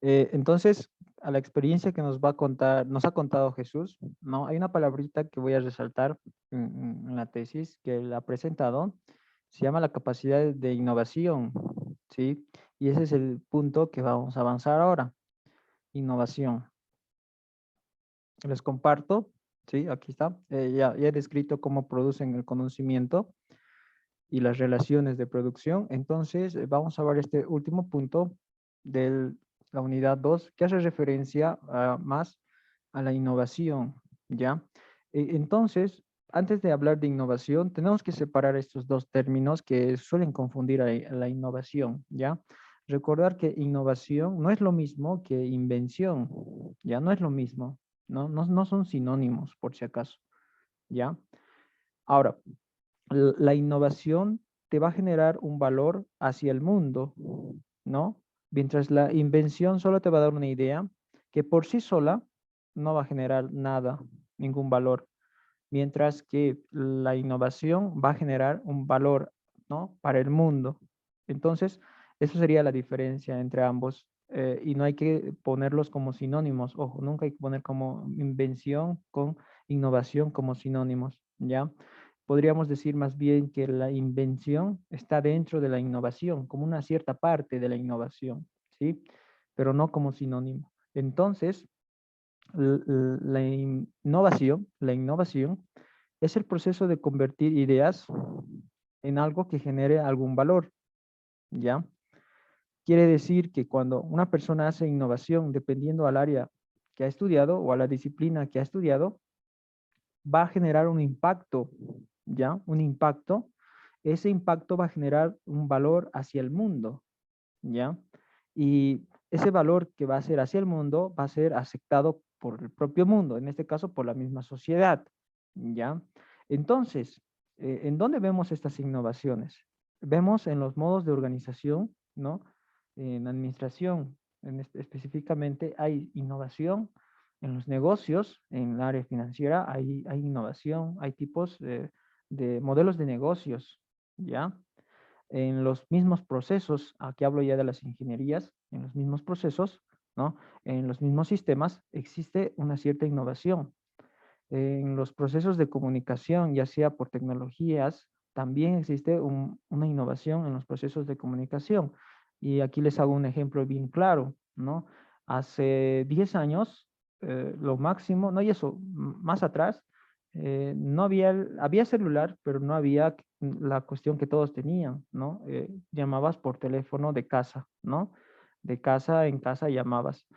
Entonces, a la experiencia que nos ha contado Jesús, ¿no? Hay una palabrita que voy a resaltar en la tesis que él ha presentado. Se llama la capacidad de innovación, ¿sí? Y ese es el punto que vamos a avanzar ahora. Innovación. Les comparto, ¿sí? Aquí está. Ya he descrito cómo producen el conocimiento y las relaciones de producción. Entonces, vamos a ver este último punto de la unidad 2, que hace referencia más a la innovación, ¿ya? Entonces, antes de hablar de innovación, tenemos que separar estos dos términos que suelen confundir a la innovación, ¿ya? Recordar que innovación no es lo mismo que invención, ¿ya? No es lo mismo, no son sinónimos, por si acaso, ¿ya? Ahora, la innovación te va a generar un valor hacia el mundo, ¿no? Mientras la invención solo te va a dar una idea que por sí sola no va a generar nada, ningún valor. Mientras que la innovación va a generar un valor, ¿no? Para el mundo. Entonces, eso sería la diferencia entre ambos. Y no hay que ponerlos como sinónimos. Ojo, nunca hay que poner como invención con innovación como sinónimos, ¿ya? Podríamos decir más bien que la invención está dentro de la innovación, como una cierta parte de la innovación, ¿sí? Pero no como sinónimo. Entonces, la innovación es el proceso de convertir ideas en algo que genere algún valor, ¿ya? Quiere decir que cuando una persona hace innovación, dependiendo al área que ha estudiado o a la disciplina que ha estudiado, va a generar un impacto, ¿ya? Un impacto. Ese impacto va a generar un valor hacia el mundo, ¿ya? Y ese valor que va a ser hacia el mundo va a ser aceptado por el propio mundo, en este caso por la misma sociedad, ¿ya? Entonces, ¿en dónde vemos estas innovaciones? Vemos en los modos de organización, ¿no? En administración, específicamente hay innovación. En los negocios, en el área financiera, hay innovación, hay tipos de modelos de negocios, ¿ya? En los mismos procesos, aquí hablo ya de las ingenierías, en los mismos procesos, ¿no? En los mismos sistemas existe una cierta innovación. En los procesos de comunicación, ya sea por tecnologías, también existe una innovación en los procesos de comunicación. Y aquí les hago un ejemplo bien claro, ¿no? Hace 10 años, lo máximo, no, y eso, más atrás, no había celular, pero no había la cuestión que todos tenían, ¿no? Llamabas por teléfono de casa, ¿no? De casa en casa llamabas.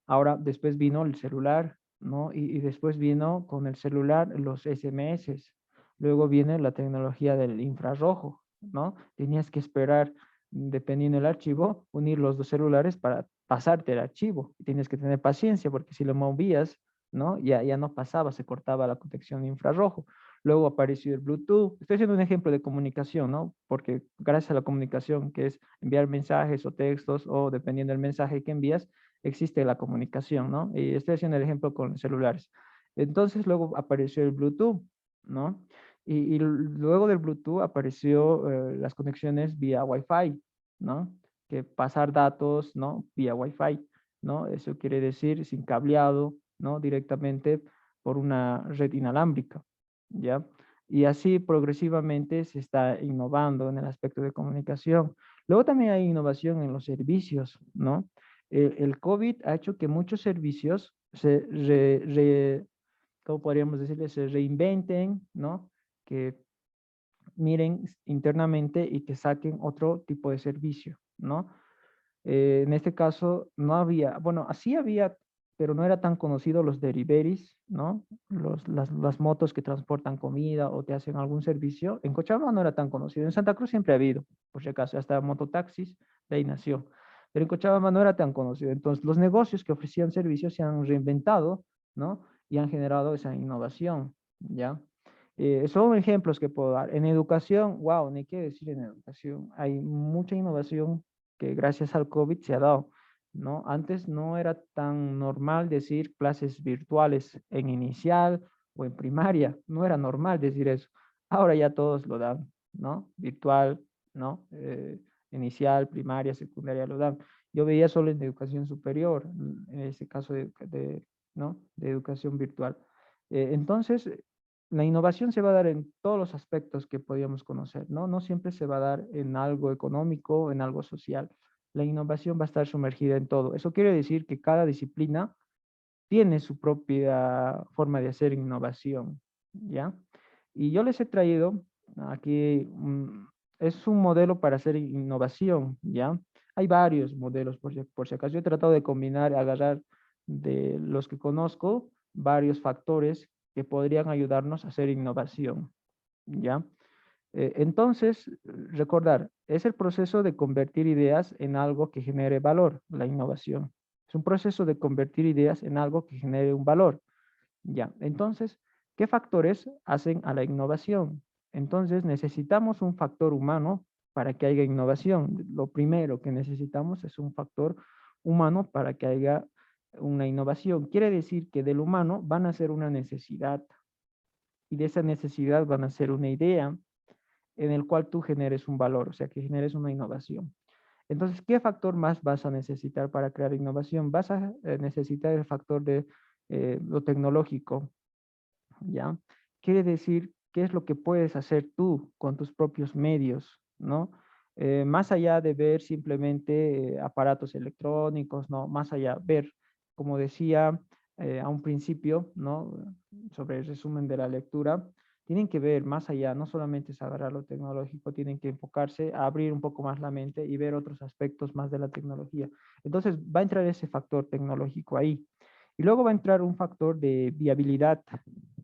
Ahora, después vino el celular, ¿no? Y después vino con el celular los SMS. Luego viene la tecnología del infrarrojo, ¿no? Tenías que esperar, dependiendo del archivo, unir los dos celulares para pasarte el archivo. Y tienes que tener paciencia porque si lo movías, ¿no? Ya no pasaba, se cortaba la conexión de infrarrojo. Luego apareció el Bluetooth. Estoy haciendo un ejemplo de comunicación, ¿no? Porque gracias a la comunicación, que es enviar mensajes o textos, o dependiendo del mensaje que envías, existe la comunicación, ¿no? Y estoy haciendo el ejemplo con celulares. Entonces luego apareció el Bluetooth, ¿no? Y luego del Bluetooth apareció las conexiones vía Wi-Fi, ¿no? Que pasar datos, ¿no? Vía Wi-Fi, ¿no? Eso quiere decir sin cableado, ¿no? Directamente por una red inalámbrica, ¿ya? Y así progresivamente se está innovando en el aspecto de comunicación. Luego también hay innovación en los servicios, ¿no? El COVID ha hecho que muchos servicios ¿cómo podríamos decirle? Se reinventen, ¿no? Que miren internamente y que saquen otro tipo de servicio, ¿no? En este caso no había, bueno, así había, pero no era tan conocido los deliveries, ¿no? Las motos que transportan comida o te hacen algún servicio. En Cochabamba no era tan conocido. En Santa Cruz siempre ha habido, por si acaso, hasta mototaxis, de ahí nació. Pero en Cochabamba no era tan conocido. Entonces, los negocios que ofrecían servicios se han reinventado, ¿no? Y han generado esa innovación, ¿ya? Son ejemplos que puedo dar. En educación, wow, ni qué decir en educación. Hay mucha innovación que gracias al COVID se ha dado, ¿no? Antes no era tan normal decir clases virtuales en inicial o en primaria. No era normal decir eso. Ahora ya todos lo dan, ¿no? Virtual, ¿no? Inicial, primaria, secundaria lo dan. Yo veía solo en educación superior, en ese caso ¿no? De educación virtual. Entonces, la innovación se va a dar en todos los aspectos que podíamos conocer, ¿no? No siempre se va a dar en algo económico, en algo social. La innovación va a estar sumergida en todo. Eso quiere decir que cada disciplina tiene su propia forma de hacer innovación, ¿ya? Y yo les he traído aquí, es un modelo para hacer innovación, ¿ya? Hay varios modelos, por si acaso. Yo he tratado de combinar, agarrar de los que conozco, varios factores que podrían ayudarnos a hacer innovación, ¿ya? Entonces, recordar, es el proceso de convertir ideas en algo que genere valor, la innovación. Es un proceso de convertir ideas en algo que genere un valor, ¿ya? Entonces, ¿qué factores hacen a la innovación? Entonces, necesitamos un factor humano para que haya innovación. Lo primero que necesitamos es un factor humano para que haya una innovación. Quiere decir que del humano van a ser una necesidad y de esa necesidad van a ser una idea en el cual tú generes un valor, o sea, que generes una innovación. Entonces, ¿qué factor más vas a necesitar para crear innovación? Vas a necesitar el factor de lo tecnológico, ¿ya? Quiere decir, ¿qué es lo que puedes hacer tú con tus propios medios, ¿no? Más allá de ver simplemente aparatos electrónicos, ¿no? Más allá, ver, como decía a un principio, ¿no? Sobre el resumen de la lectura, tienen que ver más allá, no solamente es agarrar lo tecnológico, tienen que enfocarse a abrir un poco más la mente y ver otros aspectos más de la tecnología. Entonces va a entrar ese factor tecnológico ahí. Y luego va a entrar un factor de viabilidad,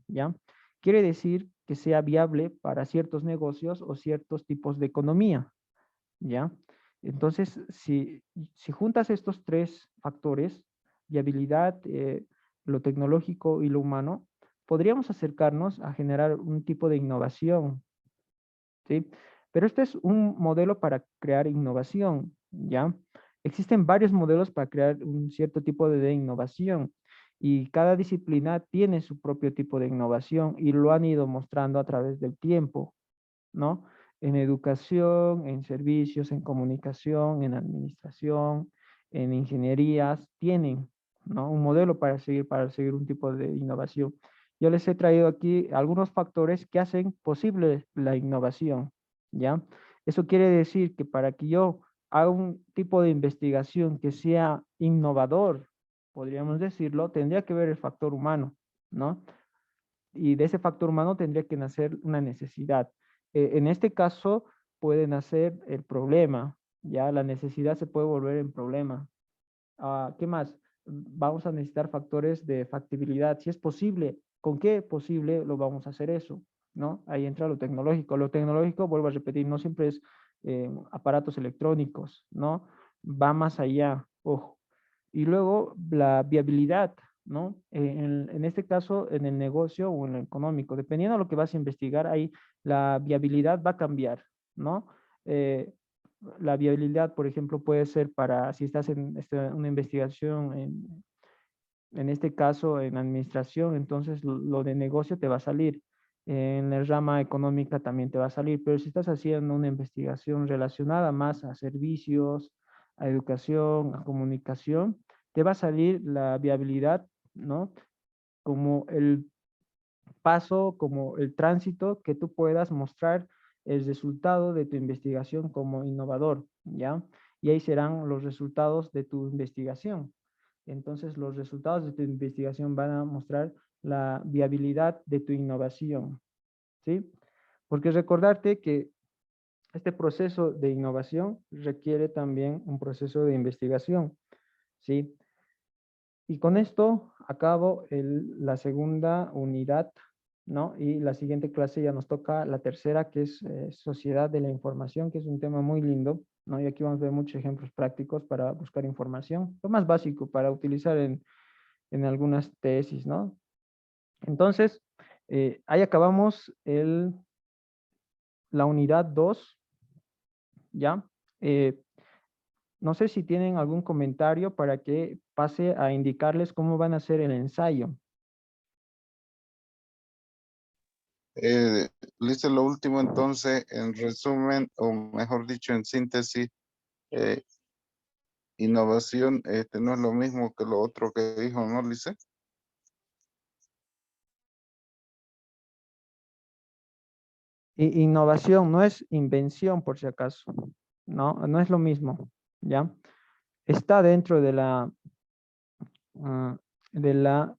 ¿ya? Quiere decir que sea viable para ciertos negocios o ciertos tipos de economía, ¿ya? Entonces, si juntas estos tres factores, viabilidad, lo tecnológico y lo humano, podríamos acercarnos a generar un tipo de innovación, ¿sí? Pero este es un modelo para crear innovación, ¿ya? Existen varios modelos para crear un cierto tipo de innovación y cada disciplina tiene su propio tipo de innovación y lo han ido mostrando a través del tiempo, ¿no? En educación, en servicios, en comunicación, en administración, en ingenierías, tienen, ¿no? Un modelo para seguir un tipo de innovación. yo les he traído aquí algunos factores que hacen posible la innovación, ¿ya? Eso quiere decir que para que yo haga un tipo de investigación que sea innovador, podríamos decirlo, tendría que ver el factor humano, ¿no? Y de ese factor humano tendría que nacer una necesidad. En este caso puede nacer el problema, ya la necesidad se puede volver en problema. ¿Qué más? Vamos a necesitar factores de factibilidad. Si es posible, ¿con qué posible lo vamos a hacer eso? ¿No? Ahí entra lo tecnológico. Lo tecnológico, vuelvo a repetir, no siempre es aparatos electrónicos, ¿no? Va más allá, ojo. Y luego la viabilidad, ¿no? En este caso, en el negocio o en lo económico, dependiendo de lo que vas a investigar, ahí la viabilidad va a cambiar, ¿no? La viabilidad, por ejemplo, puede ser para, si estás en una investigación, en este caso en administración, entonces lo de negocio te va a salir. En la rama económica también te va a salir, pero si estás haciendo una investigación relacionada más a servicios, a educación, a comunicación, te va a salir la viabilidad, ¿no? Como el paso, como el tránsito que tú puedas mostrar el resultado de tu investigación como innovador, ¿ya? Y ahí serán los resultados de tu investigación. Entonces, los resultados de tu investigación van a mostrar la viabilidad de tu innovación, ¿sí? Porque recordarte que este proceso de innovación requiere también un proceso de investigación, ¿sí? Y con esto acabo la segunda unidad, ¿no? Y la siguiente clase ya nos toca la tercera, que es sociedad de la información, que es un tema muy lindo, ¿no? Y aquí vamos a ver muchos ejemplos prácticos para buscar información, lo más básico para utilizar en algunas tesis, ¿no? Entonces, ahí acabamos la unidad 2, ¿ya? No sé si tienen algún comentario para que pase a indicarles cómo van a hacer el ensayo. Listo, lo último entonces, en resumen, o mejor dicho, en síntesis, eh, innovación no es lo mismo que lo otro que dijo, ¿no, Lice? Innovación no es invención, por si acaso. No, no es lo mismo, ¿ya? Está dentro de la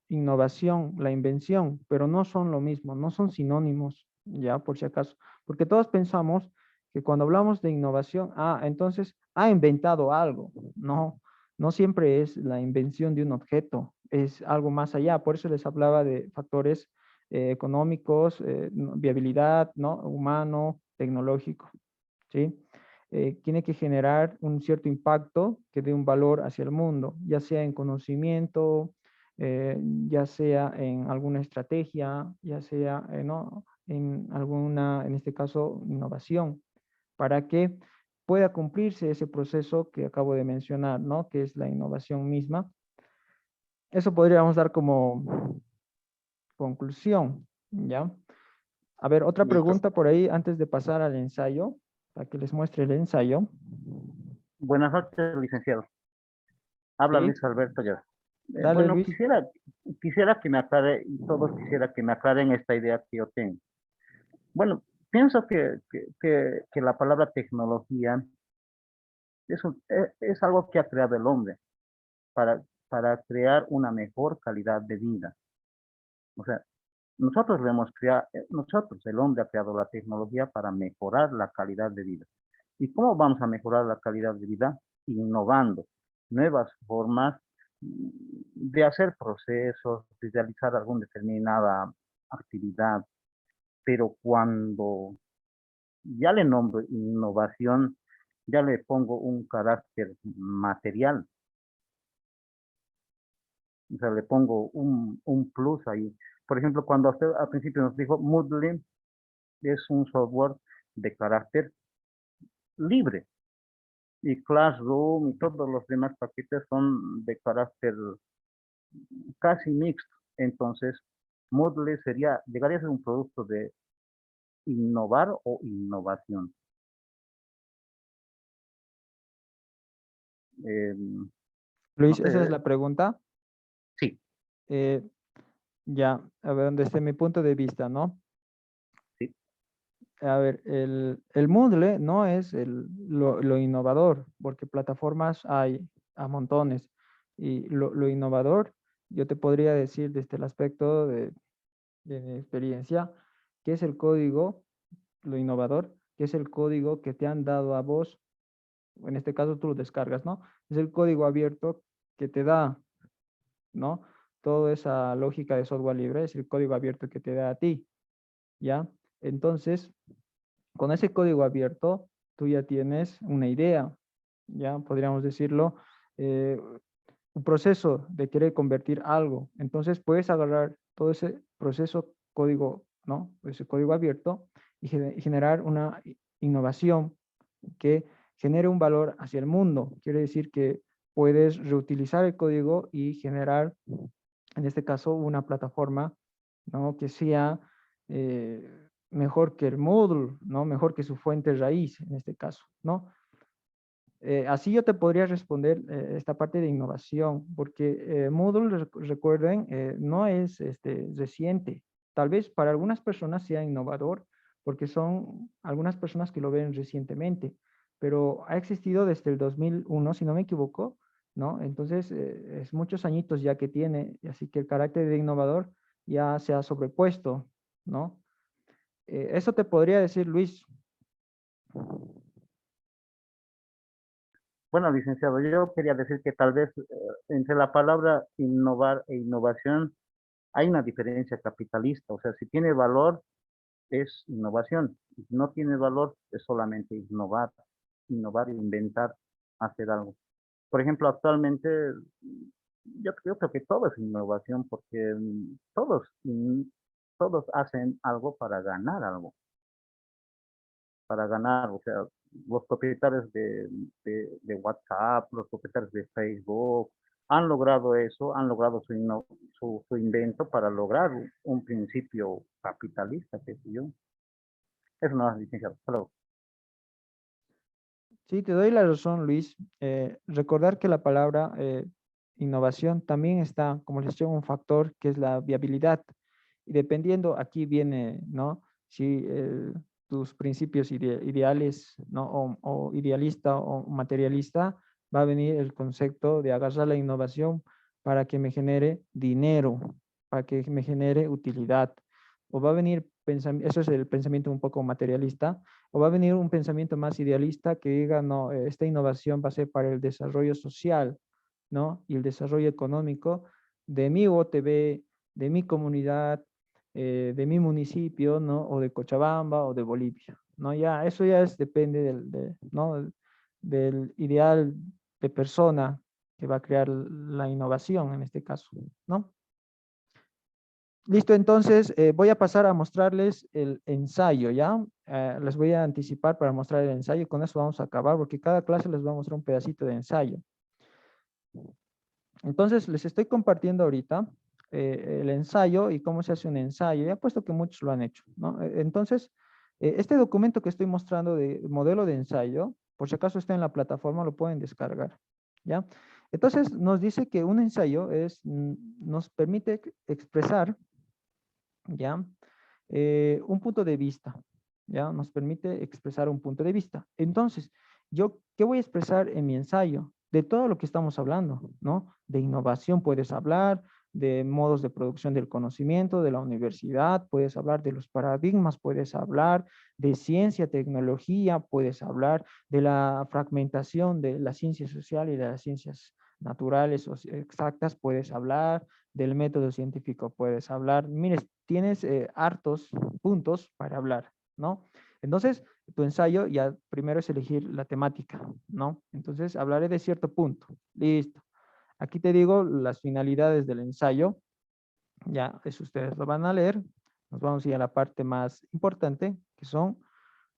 innovación, la invención, pero no son lo mismo, no son sinónimos, ¿ya? Por si acaso. Porque todos pensamos que cuando hablamos de innovación, entonces ha inventado algo. No, no siempre es la invención de un objeto, es algo más allá. Por eso les hablaba de factores económicos, viabilidad, ¿no? Humano, tecnológico, ¿sí? Tiene que generar un cierto impacto que dé un valor hacia el mundo, ya sea en conocimiento, ya sea en alguna estrategia, ya sea ¿no? en alguna, en este caso, innovación, para que pueda cumplirse ese proceso que acabo de mencionar, ¿no? Que es la innovación misma. Eso podríamos dar como conclusión, ¿ya? A ver, otra Listo. pregunta por ahí antes de pasar al ensayo, para que les muestre el ensayo. Buenas noches, licenciado. Habla Sí, Luis Alberto ya. dale Bueno, Luis. quisiera que me aclare, y todos quisiera que me aclaren esta idea que yo tengo. Bueno, pienso que la palabra tecnología es algo que ha creado el hombre para crear una mejor calidad de vida. O sea, nosotros le hemos creado, nosotros, el hombre ha creado la tecnología para mejorar la calidad de vida. ¿Y cómo vamos a mejorar la calidad de vida? Innovando nuevas formas de hacer procesos, de realizar alguna determinada actividad. Pero cuando ya le nombro innovación, ya le pongo un carácter material. O sea, le pongo un plus ahí. Por ejemplo, cuando usted al principio nos dijo, Moodle es un software de carácter libre y Classroom y todos los demás paquetes son de carácter casi mixto. Entonces, Moodle llegaría a ser un producto de innovar o innovación. No Luis, esa es sé, la pregunta. sí, Eh, Ya, a ver, desde mi punto de vista, ¿no? Sí. A ver, el Moodle no es lo innovador, porque plataformas hay a montones. Y lo innovador, yo te podría decir desde el aspecto de mi experiencia, que es el código, lo innovador, que es el código que te han dado a vos, en este caso tú lo descargas, ¿no? Es el código abierto que te da, ¿no? Toda esa lógica de software libre es el código abierto que te da a ti, ¿ya? Entonces, con ese código abierto, tú ya tienes una idea, ya podríamos decirlo, un proceso de querer convertir algo. Entonces, puedes agarrar todo ese proceso, código, ¿no? Ese código abierto y generar una innovación que genere un valor hacia el mundo. Quiere decir que puedes reutilizar el código y generar, en este caso, una plataforma, ¿no? Que sea mejor que el Moodle, ¿no? Mejor que su fuente raíz, en este caso, ¿no? Así yo te podría responder esta parte de innovación, porque Moodle, recuerden, no es reciente. Tal vez para algunas personas sea innovador, porque son algunas personas que lo ven recientemente, pero ha existido desde el 2001, si no me equivoco, ¿no? Entonces, es muchos añitos ya que tiene, y así que el carácter de innovador ya se ha sobrepuesto, ¿no? Eso te podría decir, Luis. Bueno, licenciado, yo quería decir que tal vez entre la palabra innovar e innovación hay una diferencia capitalista. O sea, si tiene valor, es innovación. Si no tiene valor, es solamente innovar, inventar, hacer algo. Por ejemplo, actualmente yo creo que todo es innovación porque todos hacen algo para ganar algo, o sea, los propietarios de WhatsApp, los propietarios de Facebook, han logrado eso, han logrado su invento para lograr un principio capitalista, qué sé yo. Eso no es licenciado. Hasta luego. Sí, te doy la razón, Luis. Recordar que la palabra innovación también está, como les digo, un factor que es la viabilidad. Y dependiendo, aquí viene, ¿no? Si tus principios ideales, ¿no? O idealista o materialista, va a venir el concepto de agarrar la innovación para que me genere dinero, para que me genere utilidad. O va a venir, eso es el pensamiento un poco materialista, o va a venir un pensamiento más idealista que diga, no, esta innovación va a ser para el desarrollo social, ¿no? Y el desarrollo económico de mi OTB, de mi comunidad, de mi municipio, ¿no? O de Cochabamba o de Bolivia, ¿no? Ya, eso ya depende ¿no? Del ideal de persona que va a crear la innovación en este caso, ¿no? Listo, entonces voy a pasar a mostrarles el ensayo, ¿ya? Les voy a anticipar para mostrar el ensayo, con eso vamos a acabar, porque cada clase les va a mostrar un pedacito de ensayo. Entonces, les estoy compartiendo ahorita el ensayo y cómo se hace un ensayo. Ya puesto que muchos lo han hecho, ¿no? Entonces, este documento que estoy mostrando de modelo de ensayo, por si acaso está en la plataforma, lo pueden descargar, ¿ya? Entonces, nos dice que un ensayo nos permite expresar, ¿ya? Un punto de vista, ¿ya? Nos permite expresar un punto de vista. Entonces, ¿qué voy a expresar en mi ensayo? De todo lo que estamos hablando, ¿no? De innovación puedes hablar, de modos de producción del conocimiento, de la universidad, puedes hablar de los paradigmas, puedes hablar de ciencia, tecnología, puedes hablar de la fragmentación de la ciencia social y de las ciencias naturales o exactas, puedes hablar del método científico, puedes hablar. Mires, tienes hartos puntos para hablar, ¿no? Entonces, tu ensayo ya primero es elegir la temática, ¿no? Entonces, hablaré de cierto punto. Listo. Aquí te digo las finalidades del ensayo. Ya, eso ustedes lo van a leer. Nos vamos a ir a la parte más importante, que son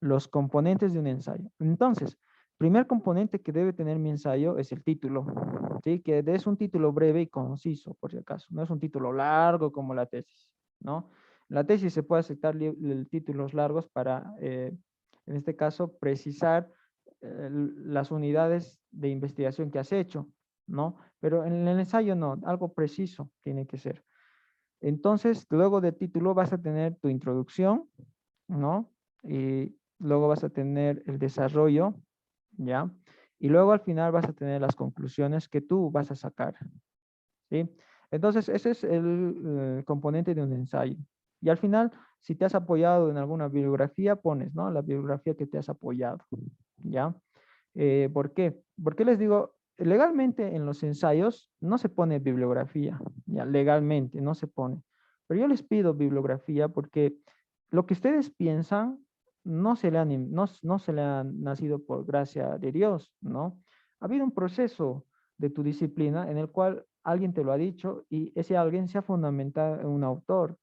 los componentes de un ensayo. Entonces, primer componente que debe tener mi ensayo es el título, ¿sí? Que es un título breve y conciso, por si acaso. No es un título largo como la tesis, ¿no? La tesis se puede aceptar títulos largos para, en este caso, precisar las unidades de investigación que has hecho, ¿no? Pero en el ensayo no, algo preciso tiene que ser. Entonces, luego del título vas a tener tu introducción, ¿no? Y luego vas a tener el desarrollo, ¿ya? Y luego al final vas a tener las conclusiones que tú vas a sacar, ¿sí? Entonces, ese es el componente de un ensayo. Y al final, si te has apoyado en alguna bibliografía, pones, ¿no? La bibliografía que te has apoyado, ¿ya? ¿Por qué? Porque les digo, legalmente en los ensayos no se pone bibliografía, ya, legalmente no se pone. Pero yo les pido bibliografía porque lo que ustedes piensan no se le ha nacido por gracia de Dios, ¿no? Ha habido un proceso de tu disciplina en el cual alguien te lo ha dicho y ese alguien se ha fundamentado en un autor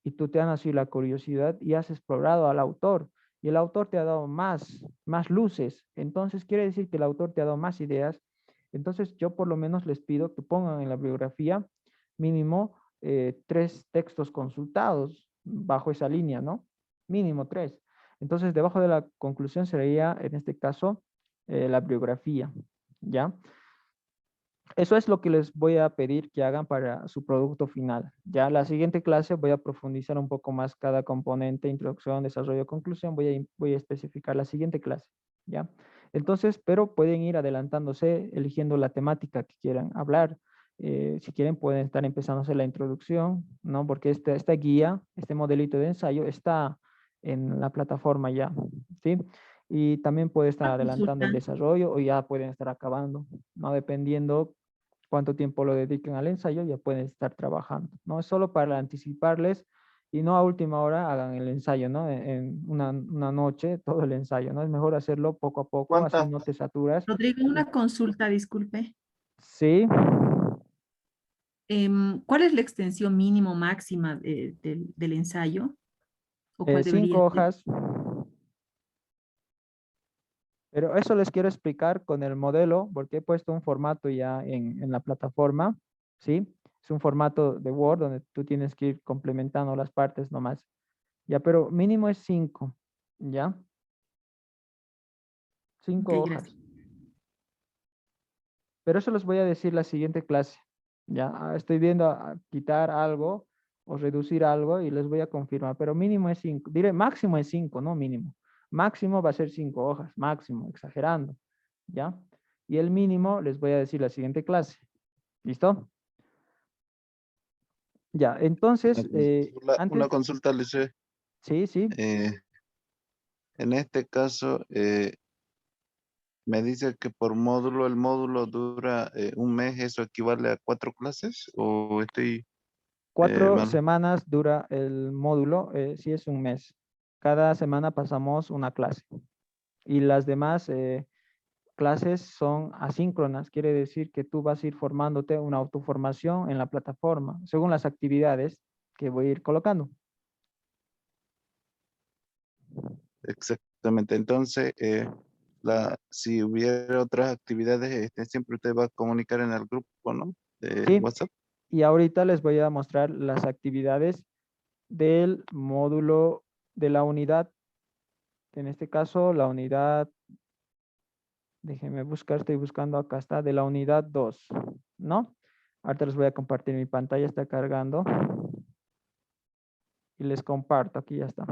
y tú te ha nacido la curiosidad y has explorado al autor y el autor te ha dado más luces. Entonces quiere decir que el autor te ha dado más ideas. Entonces yo por lo menos les pido que pongan en la bibliografía mínimo 3 textos consultados bajo esa línea, ¿no? Mínimo 3. Entonces debajo de la conclusión sería en este caso la bibliografía, ¿ya? Eso es lo que les voy a pedir que hagan para su producto final. Ya la siguiente clase voy a profundizar un poco más cada componente, introducción, desarrollo, conclusión. Voy a especificar la siguiente clase, ¿ya? Entonces, pero pueden ir adelantándose, eligiendo la temática que quieran hablar. Si quieren, pueden estar empezando a hacer la introducción, ¿no? Porque esta guía, este modelito de ensayo está en la plataforma ya, ¿sí? Y también puede estar adelantando el Consulta. desarrollo o ya pueden estar acabando, ¿no? Dependiendo cuánto tiempo lo dediquen al ensayo, ya pueden estar trabajando, ¿no? Es solo para anticiparles y no a última hora hagan el ensayo, ¿no? En una noche, todo el ensayo, ¿no? Es mejor hacerlo poco a poco, así ¿Cuántas? no te saturas. Rodrigo, una consulta, disculpe. Sí, ¿Cuál es la extensión mínimo máxima del ensayo? ¿O cuál debería 5 ser? hojas. Pero eso les quiero explicar con el modelo, porque he puesto un formato ya en la plataforma, ¿sí? Es un formato de Word donde tú tienes que ir complementando las partes nomás. Ya, pero mínimo es 5, ¿ya? 5 Ok, hojas. gracias. Pero eso los voy a decir la siguiente clase. Ya, estoy viendo a quitar algo o reducir algo y les voy a confirmar, pero mínimo es 5. Diré máximo es 5, no mínimo. Máximo va a ser 5 hojas, máximo, exagerando. ¿Ya? Y el mínimo les voy a decir la siguiente clase. ¿Listo? Ya, entonces, Una antes, consulta, Lice. sí, sí, En este caso, me dice que por módulo, el módulo dura un mes, ¿eso equivale a 4 clases? ¿O estoy 4 mal? semanas dura el módulo, sí es un mes. Cada semana pasamos una clase. Y las demás clases son asíncronas, quiere decir que tú vas a ir formándote una autoformación en la plataforma, según las actividades que voy a ir colocando. Exactamente. Entonces, si hubiera otras actividades, siempre usted va a comunicar en el grupo, ¿no? De Sí, WhatsApp. y ahorita les voy a mostrar las actividades del módulo de la unidad, en este caso la unidad, déjenme buscar, estoy buscando acá está, de la unidad 2, ¿no? Ahorita les voy a compartir mi pantalla, está cargando. Y les comparto, aquí ya está.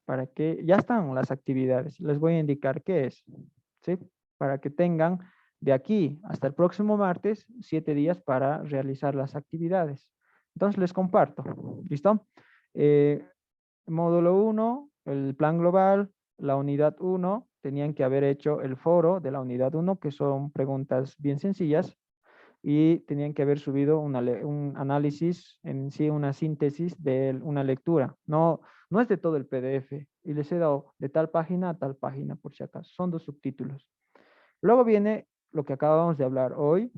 Para que, ya están las actividades, les voy a indicar qué es, ¿sí? Para que tengan de aquí hasta el próximo martes 7 días para realizar las actividades. Entonces les comparto, ¿listo? Módulo 1, el plan global, la unidad 1, tenían que haber hecho el foro de la unidad 1, que son preguntas bien sencillas, y tenían que haber subido un análisis, en sí una síntesis de una lectura. No, no es de todo el PDF, y les he dado de tal página a tal página, por si acaso. Son 2 subtítulos. Luego viene lo que acabamos de hablar hoy,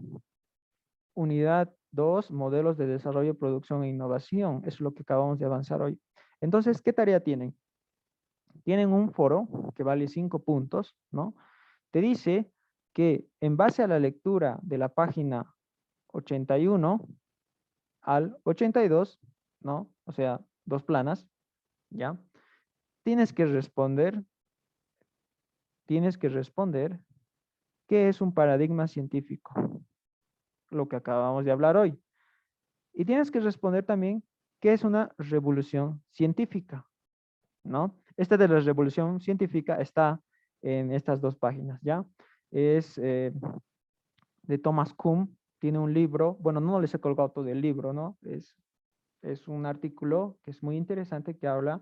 unidad 2, modelos de desarrollo, producción e innovación. Eso es lo que acabamos de avanzar hoy. Entonces, ¿qué tarea tienen? Tienen un foro que vale 5 puntos, ¿no? Te dice que en base a la lectura de la página 81 al 82, ¿no? O sea, 2 planas, ¿ya? Tienes que responder qué es un paradigma científico, lo que acabamos de hablar hoy. Y tienes que responder también qué es una revolución científica, ¿no? Esta de la revolución científica está en estas dos páginas, ¿ya? Es de Thomas Kuhn, tiene un libro, bueno, no les he colgado todo el libro, ¿no? Es un artículo que es muy interesante que habla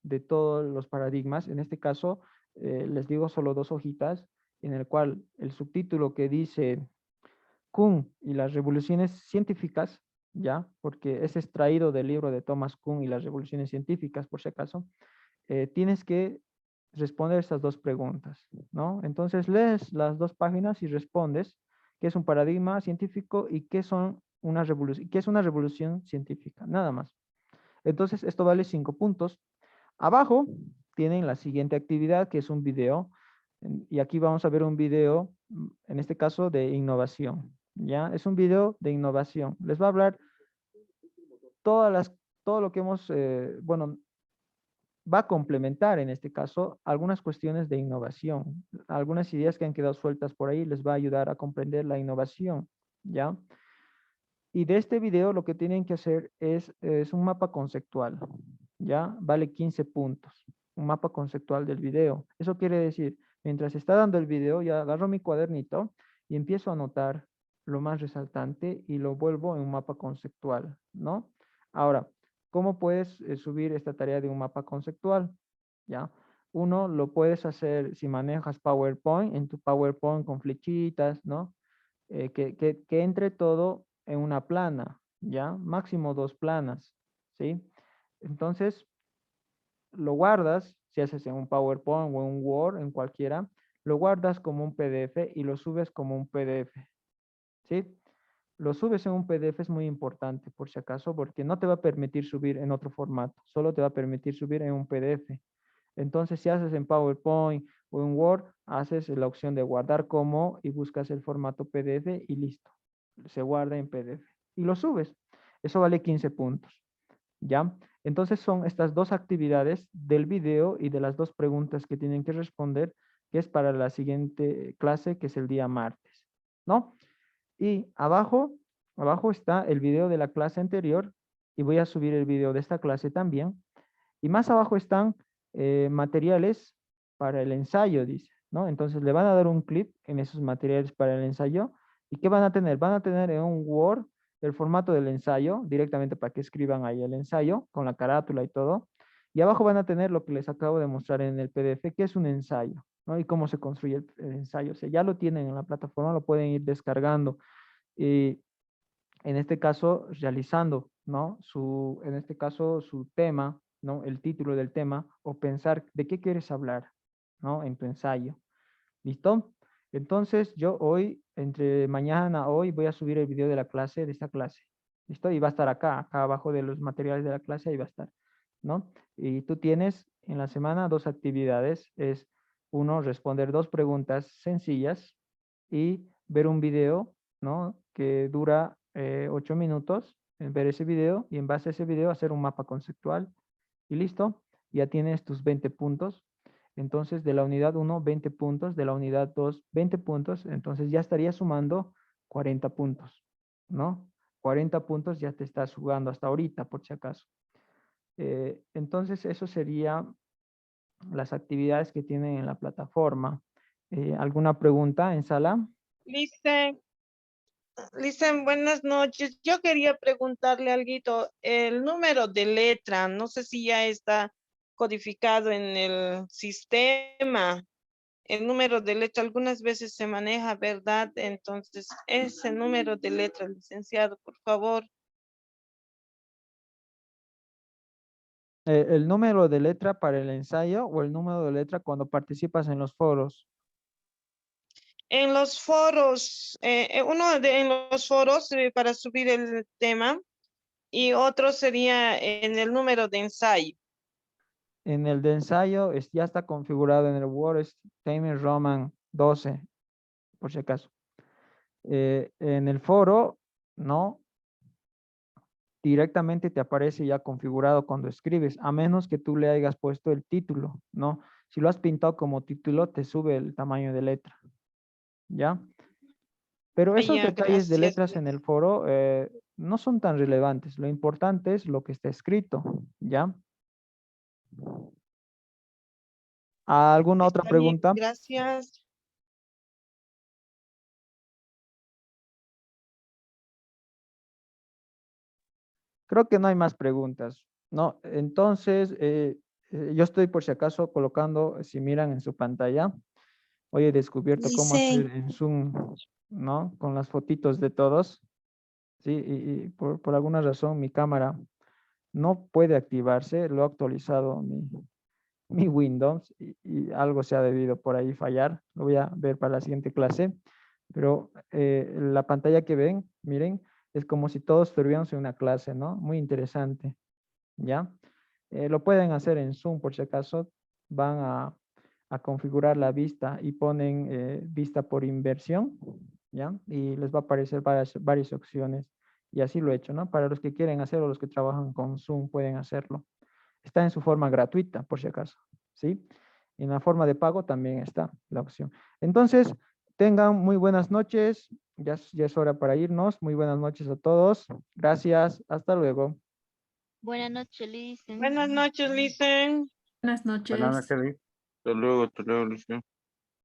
de todos los paradigmas. En este caso, les digo solo 2 hojitas, en el cual el subtítulo que dice Kuhn y las revoluciones científicas, ¿ya? Porque es extraído del libro de Thomas Kuhn y las revoluciones científicas, por si acaso, tienes que responder estas 2 preguntas, ¿no? Entonces lees las 2 páginas y respondes qué es un paradigma científico y qué son una revolución, qué es una revolución científica, nada más. Entonces, esto vale 5 puntos. Abajo tienen la siguiente actividad, que es un video. Y aquí vamos a ver un video, en este caso, de innovación. ¿Ya? Es un video de innovación. Les va a hablar todo lo que hemos, bueno, va a complementar, en este caso, algunas cuestiones de innovación. Algunas ideas que han quedado sueltas por ahí les va a ayudar a comprender la innovación. ¿Ya? Y de este video lo que tienen que hacer es un mapa conceptual, ¿ya? Vale 15 puntos, un mapa conceptual del video. Eso quiere decir, mientras está dando el video, ya agarro mi cuadernito y empiezo a anotar lo más resaltante y lo vuelvo en un mapa conceptual, ¿no? Ahora, ¿cómo puedes subir esta tarea de un mapa conceptual? ¿Ya? Uno lo puedes hacer si manejas PowerPoint, en tu PowerPoint con flechitas, ¿no? Que entre todo en una plana, ¿ya? Máximo 2 planas, ¿sí? Entonces, lo guardas, si haces en un PowerPoint o en un Word, en cualquiera, lo guardas como un PDF y lo subes como un PDF, ¿sí? Lo subes en un PDF es muy importante, por si acaso, porque no te va a permitir subir en otro formato, solo te va a permitir subir en un PDF. Entonces, si haces en PowerPoint o en Word, haces la opción de guardar como y buscas el formato PDF y listo. Se guarda en PDF y lo subes. Eso vale 15 puntos. ¿Ya? Entonces son estas 2 actividades del video y de las 2 preguntas que tienen que responder, que es para la siguiente clase, que es el día martes, ¿no? Y abajo está el video de la clase anterior y voy a subir el video de esta clase también. Y más abajo están materiales para el ensayo, dice, ¿no? Entonces le van a dar un clic en esos materiales para el ensayo. ¿Y qué van a tener? Van a tener en un Word el formato del ensayo, directamente para que escriban ahí el ensayo, con la carátula y todo. Y abajo van a tener lo que les acabo de mostrar en el PDF, que es un ensayo, ¿no? Y cómo se construye el ensayo. O sea, ya lo tienen en la plataforma, lo pueden ir descargando. Y en este caso, realizando, ¿no? En este caso, su tema, ¿no? El título del tema, o pensar de qué quieres hablar, ¿no? En tu ensayo. ¿Listo? Entonces, yo hoy, entre mañana a hoy, voy a subir el video de la clase, de esta clase. ¿Listo? Y va a estar acá abajo de los materiales de la clase, ahí va a estar, ¿no? Y tú tienes en la semana 2 actividades. Es, uno, responder 2 preguntas sencillas y ver un video, ¿no? Que dura 8 minutos, en ver ese video y en base a ese video hacer un mapa conceptual. Y listo, ya tienes tus 20 puntos. Entonces, de la unidad 1, 20 puntos, de la unidad 2, 20 puntos, entonces ya estarías sumando 40 puntos, ¿no? 40 puntos ya te estás jugando hasta ahorita, por si acaso. Entonces, eso sería las actividades que tienen en la plataforma. ¿Alguna pregunta en sala? Listen, buenas noches. Yo quería preguntarle algo, el número de letra, no sé si ya está codificado en el sistema. El número de letra algunas veces se maneja, ¿verdad? Entonces, ese número de letra, licenciado, por favor. ¿El número de letra para el ensayo o el número de letra cuando participas en los foros? En los foros, en los foros para subir el tema y otro sería en el número de ensayo. En el de ensayo ya está configurado en el Word, es Times Roman 12, por si acaso. En el foro, no, directamente te aparece ya configurado cuando escribes, a menos que tú le hayas puesto el título, ¿no? Si lo has pintado como título, te sube el tamaño de letra, ¿ya? Pero esos Ya, detalles de gracias. letras en el foro no son tan relevantes. Lo importante es lo que está escrito, ¿ya? ¿Alguna otra Está bien, pregunta? gracias. Creo que no hay más preguntas, ¿no? Entonces, yo estoy por si acaso colocando, si miran en su pantalla, hoy he descubierto cómo hacer en Zoom, ¿no? Con las fotitos de todos, ¿sí? Y por alguna razón mi cámara no puede activarse, lo he actualizado mi Windows y algo se ha debido por ahí fallar. Lo voy a ver para la siguiente clase, pero la pantalla que ven, miren, es como si todos estuviéramos en una clase, ¿no? Muy interesante, ¿ya? Lo pueden hacer en Zoom por si acaso van a configurar la vista y ponen vista por inversión, ¿ya? Y les va a aparecer varias opciones. Y así lo he hecho, ¿no? Para los que quieren hacerlo, los que trabajan con Zoom pueden hacerlo. Está en su forma gratuita, por si acaso, ¿sí? En la forma de pago también está la opción. Entonces, tengan muy buenas noches. Ya es hora para irnos. Muy buenas noches a todos. Gracias. Hasta luego. Buenas noches, Liz. Buenas noches, Listen. Buenas noches. Buenas noches, Luis. Hasta luego, Lucio.